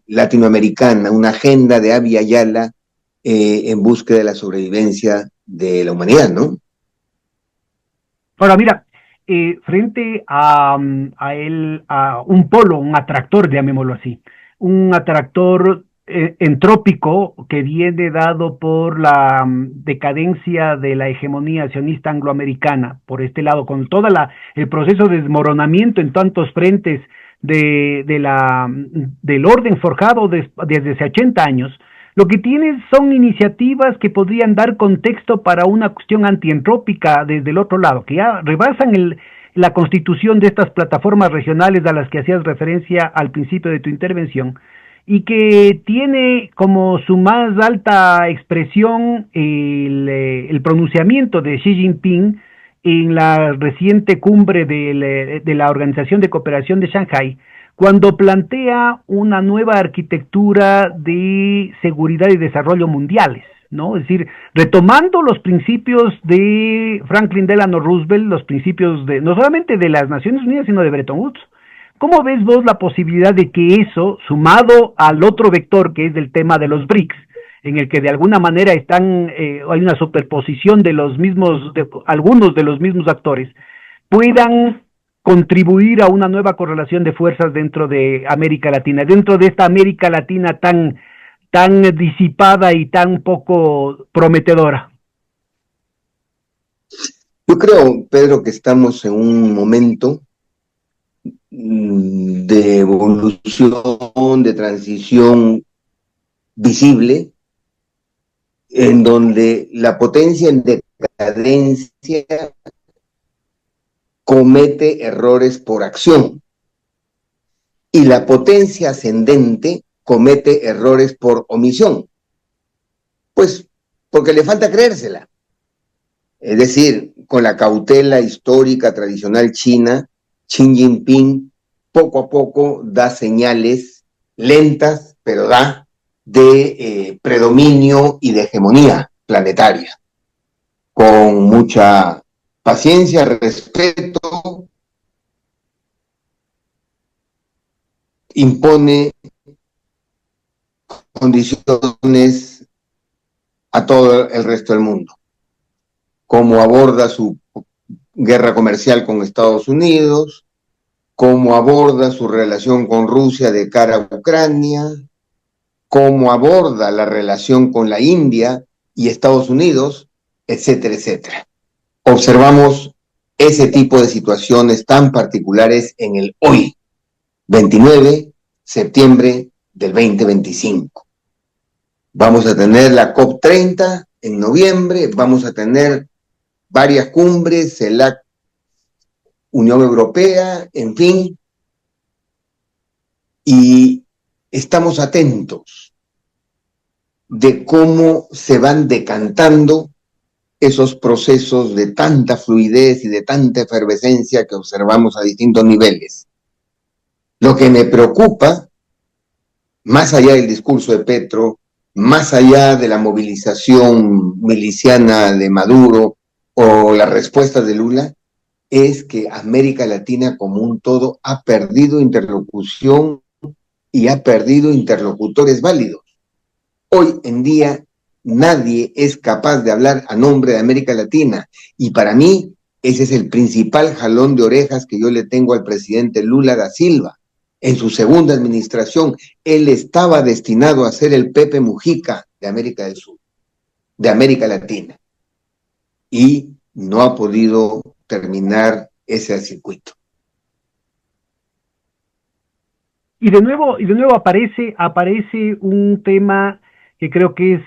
Speaker 2: latinoamericana, una agenda de Abya Yala en búsqueda de la sobrevivencia de la humanidad, ¿no?
Speaker 1: Ahora, mira, frente a un polo, un atractor, llamémoslo así, un atractor entrópico que viene dado por la decadencia de la hegemonía sionista angloamericana, por este lado, con todo el proceso de desmoronamiento en tantos frentes del orden forjado desde hace 80 años. Lo que tienes son iniciativas que podrían dar contexto para una cuestión antientrópica desde el otro lado, que ya rebasan la constitución de estas plataformas regionales a las que hacías referencia al principio de tu intervención, y que tiene como su más alta expresión el pronunciamiento de Xi Jinping en la reciente cumbre de la Organización de Cooperación de Shanghái, cuando plantea una nueva arquitectura de seguridad y desarrollo mundiales, ¿no? Es decir, retomando los principios de Franklin Delano Roosevelt, los principios no solamente de las Naciones Unidas, sino de Bretton Woods. ¿Cómo ves vos la posibilidad de que eso, sumado al otro vector que es el tema de los BRICS, en el que de alguna manera hay una superposición de algunos de los mismos actores, puedan contribuir a una nueva correlación de fuerzas dentro de América Latina, dentro de esta América Latina tan disipada y tan poco prometedora?
Speaker 2: Yo creo, Pedro, que estamos en un momento de evolución, de transición visible, en donde la potencia en decadencia comete errores por acción y la potencia ascendente comete errores por omisión. Pues porque le falta creérsela. Es decir, con la cautela histórica tradicional china, Xi Jinping poco a poco da señales lentas, pero da de predominio y de hegemonía planetaria, con mucha paciencia, respeto, impone condiciones a todo el resto del mundo. Cómo aborda su guerra comercial con Estados Unidos, cómo aborda su relación con Rusia de cara a Ucrania, cómo aborda la relación con la India y Estados Unidos, etcétera, etcétera. Observamos ese tipo de situaciones tan particulares en el hoy, 29 de septiembre del 2025. Vamos a tener la COP30 en noviembre, vamos a tener varias cumbres, CELAC, Unión Europea, en fin, y estamos atentos de cómo se van decantando esos procesos de tanta fluidez y de tanta efervescencia que observamos a distintos niveles. Lo que me preocupa, más allá del discurso de Petro, más allá de la movilización miliciana de Maduro o las respuestas de Lula, es que América Latina como un todo ha perdido interlocución y ha perdido interlocutores válidos. Hoy en día nadie es capaz de hablar a nombre de América Latina y para mí ese es el principal jalón de orejas que yo le tengo al presidente Lula da Silva. En su segunda administración, él estaba destinado a ser el Pepe Mujica de América del Sur. de América Latina y no ha podido terminar ese circuito.
Speaker 1: Y de nuevo aparece un tema que creo que es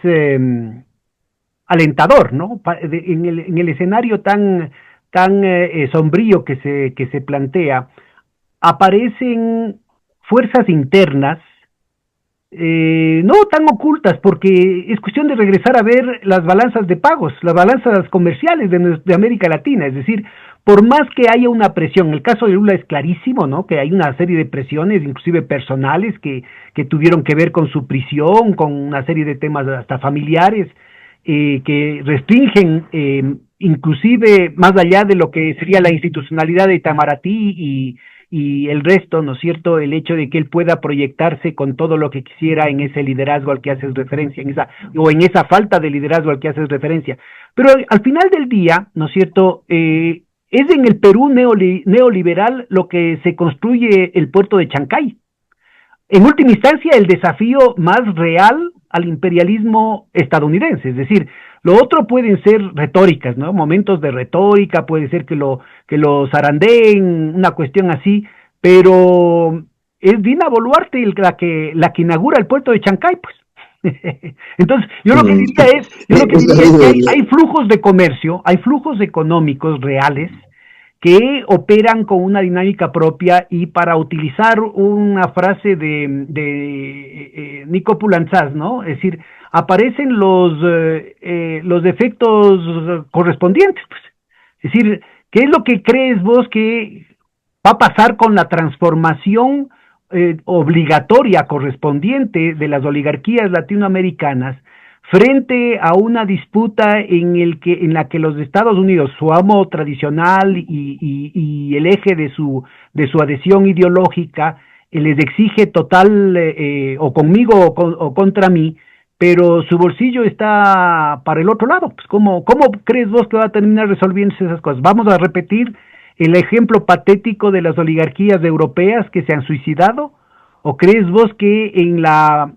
Speaker 1: alentador, ¿no? En el escenario tan sombrío que se plantea, aparecen fuerzas internas no tan ocultas, porque es cuestión de regresar a ver las balanzas de pagos, las balanzas comerciales de América Latina, es decir, por más que haya una presión, el caso de Lula es clarísimo, ¿no? Que hay una serie de presiones, inclusive personales, que tuvieron que ver con su prisión, con una serie de temas hasta familiares, que restringen, inclusive más allá de lo que sería la institucionalidad de Itamaraty y el resto, ¿no es cierto?, el hecho de que él pueda proyectarse con todo lo que quisiera en ese liderazgo al que haces referencia, en esa falta de liderazgo al que haces referencia. Pero al final del día, ¿no es cierto?, es en el Perú neoliberal lo que se construye el puerto de Chancay. En última instancia, el desafío más real al imperialismo estadounidense, es decir, lo otro pueden ser retóricas, ¿no? Momentos de retórica, puede ser que lo zarandeen, una cuestión así, pero es Dina Boluarte la que inaugura el puerto de Chancay, pues. Entonces, yo lo que diría es que hay flujos de comercio, hay flujos económicos reales que operan con una dinámica propia y para utilizar una frase de Nico Pulanzas, ¿no? Es decir, aparecen los defectos correspondientes, pues. Es decir, ¿qué es lo que crees vos que va a pasar con la transformación obligatoria correspondiente de las oligarquías latinoamericanas frente a una disputa en la que los Estados Unidos, su amo tradicional y el eje de su adhesión ideológica, les exige total o conmigo o contra mí, pero su bolsillo está para el otro lado? Pues ¿cómo crees vos que va a terminar resolviéndose esas cosas? Vamos a repetir el ejemplo patético de las oligarquías europeas que se han suicidado, o crees vos que en la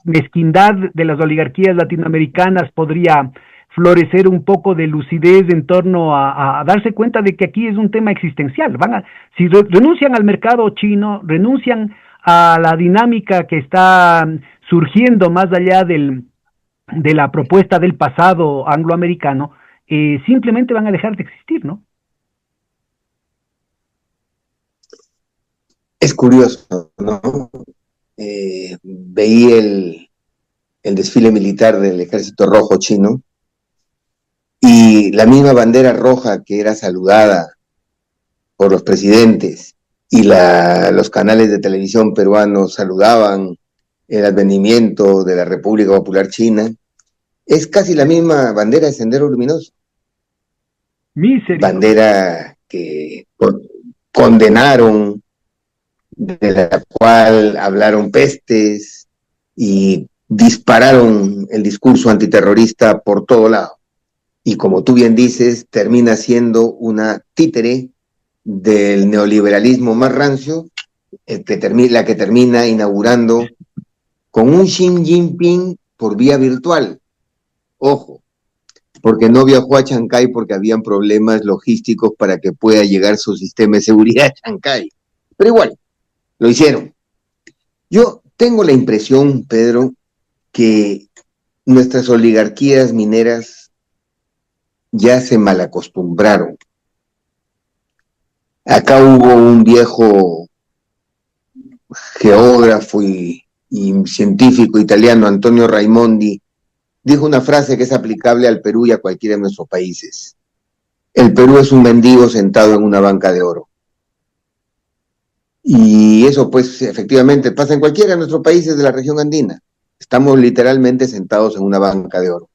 Speaker 1: mezquindad de las oligarquías latinoamericanas podría florecer un poco de lucidez en torno a darse cuenta de que aquí es un tema existencial? Si renuncian al mercado chino, renuncian a la dinámica que está surgiendo más allá de la propuesta del pasado angloamericano, simplemente van a dejar de existir, ¿no?
Speaker 2: Es curioso, ¿no? Veí el desfile militar del Ejército Rojo chino y la misma bandera roja que era saludada por los presidentes y los canales de televisión peruanos saludaban el advenimiento de la República Popular China, es casi la misma bandera de Sendero Luminoso. Bandera que condenaron, de la cual hablaron pestes y dispararon el discurso antiterrorista por todo lado. Y como tú bien dices, termina siendo una títere del neoliberalismo más rancio, la que termina inaugurando con un Xi Jinping por vía virtual. Ojo, porque no viajó a Chancay porque habían problemas logísticos para que pueda llegar su sistema de seguridad a Chancay. Pero igual, lo hicieron. Yo tengo la impresión, Pedro, que nuestras oligarquías mineras ya se malacostumbraron. Acá hubo un viejo geógrafo y científico italiano, Antonio Raimondi, dijo una frase que es aplicable al Perú y a cualquiera de nuestros países. El Perú es un mendigo sentado en una banca de oro. Y eso, pues, efectivamente pasa en cualquiera de nuestros países de la región andina. Estamos literalmente sentados en una banca de oro.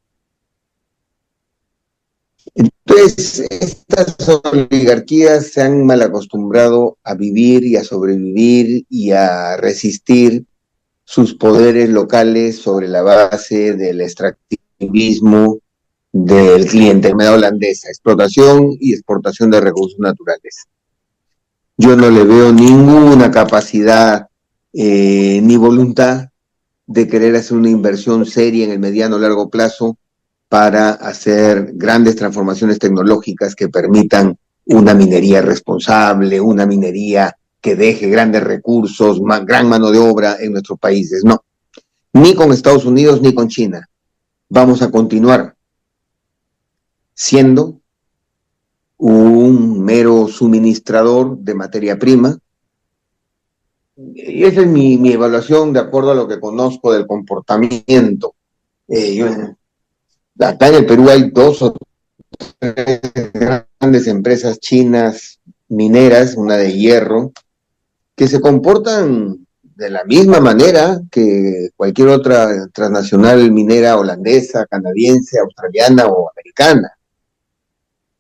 Speaker 2: Entonces, estas oligarquías se han mal acostumbrado a vivir y a sobrevivir y a resistir sus poderes locales sobre la base del extractivismo, del clientelismo holandesa, explotación y exportación de recursos naturales. Yo no le veo ninguna capacidad ni voluntad de querer hacer una inversión seria en el mediano o largo plazo para hacer grandes transformaciones tecnológicas que permitan una minería responsable, una minería que deje grandes recursos, gran mano de obra en nuestros países. No, ni con Estados Unidos ni con China. Vamos a continuar siendo un mero suministrador de materia prima. Y esa es mi evaluación de acuerdo a lo que conozco del comportamiento. Acá en el Perú hay 2 o 3 grandes empresas chinas mineras, una de hierro, que se comportan de la misma manera que cualquier otra transnacional minera holandesa, canadiense, australiana o americana.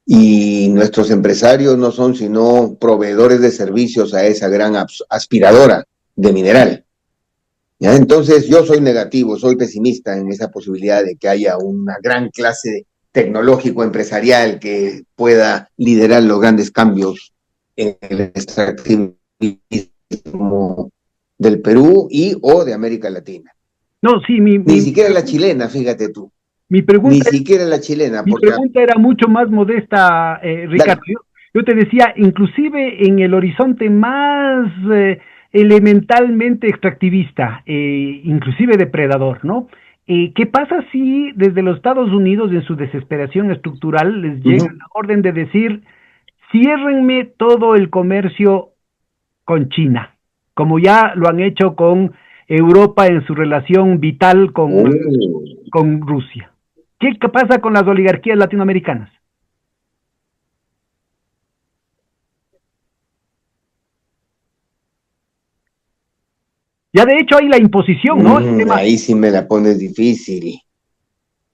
Speaker 2: Y nuestros empresarios no son sino proveedores de servicios a esa gran aspiradora de mineral. ¿Ya? Entonces yo soy negativo, soy pesimista en esa posibilidad de que haya una gran clase tecnológico empresarial que pueda liderar los grandes cambios en el extractivismo del Perú y o de América Latina.
Speaker 1: No, sí,
Speaker 2: ni siquiera la chilena, fíjate tú.
Speaker 1: Mi pregunta,
Speaker 2: ni siquiera la chilena.
Speaker 1: Mi pregunta era mucho más modesta, Ricardo. Yo te decía, inclusive en el horizonte más elementalmente extractivista, inclusive depredador, ¿no? ¿Qué pasa si desde los Estados Unidos, en su desesperación estructural, les llega la orden de decir, ciérrenme todo el comercio con China, como ya lo han hecho con Europa en su relación vital con Rusia? ¿Qué pasa con las oligarquías latinoamericanas? Ya de hecho hay la imposición, ¿no?
Speaker 2: Ahí sí me la pones difícil,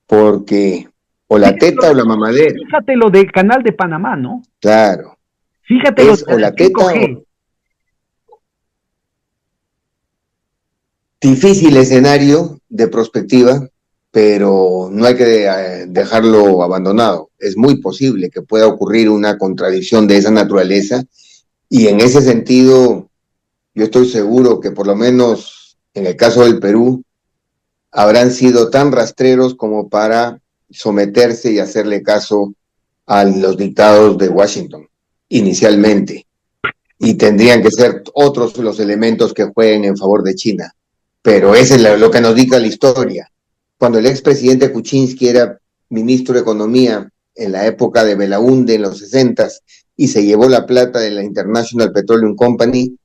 Speaker 2: porque o la teta o la mamadera.
Speaker 1: Fíjate lo del canal de Panamá, ¿no?
Speaker 2: Claro.
Speaker 1: Fíjate lo de la teta 5G.
Speaker 2: Difícil escenario de prospectiva, pero no hay que dejarlo abandonado. Es muy posible que pueda ocurrir una contradicción de esa naturaleza, y en ese sentido yo estoy seguro que por lo menos en el caso del Perú habrán sido tan rastreros como para someterse y hacerle caso a los dictados de Washington inicialmente, y tendrían que ser otros los elementos que jueguen en favor de China. Pero eso es lo que nos dicta la historia. Cuando el expresidente Kuczynski era ministro de Economía en la época de Belaúnde en los 60s y se llevó la plata de la International Petroleum Company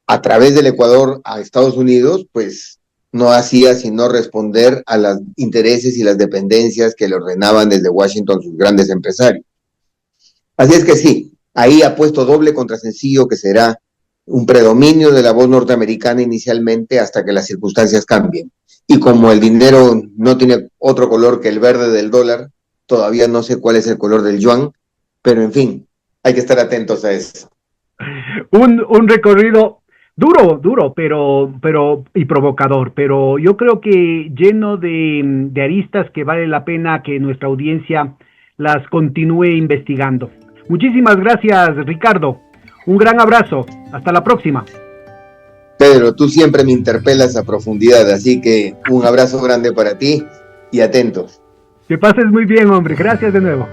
Speaker 2: a través del Ecuador a Estados Unidos, pues no hacía sino responder a los intereses y las dependencias que le ordenaban desde Washington sus grandes empresarios. Así es que sí, ahí ha puesto doble contra sencillo, que será un predominio de la voz norteamericana inicialmente hasta que las circunstancias cambien. Y como el dinero no tiene otro color que el verde del dólar, todavía no sé cuál es el color del yuan, pero en fin, hay que estar atentos a eso.
Speaker 1: Un recorrido duro, pero y provocador, pero yo creo que lleno de aristas que vale la pena que nuestra audiencia las continúe investigando. Muchísimas gracias, Ricardo. Un gran abrazo. Hasta la próxima.
Speaker 2: Pedro, tú siempre me interpelas a profundidad, así que un abrazo grande para ti y atentos.
Speaker 1: Que pases muy bien, hombre. Gracias de nuevo.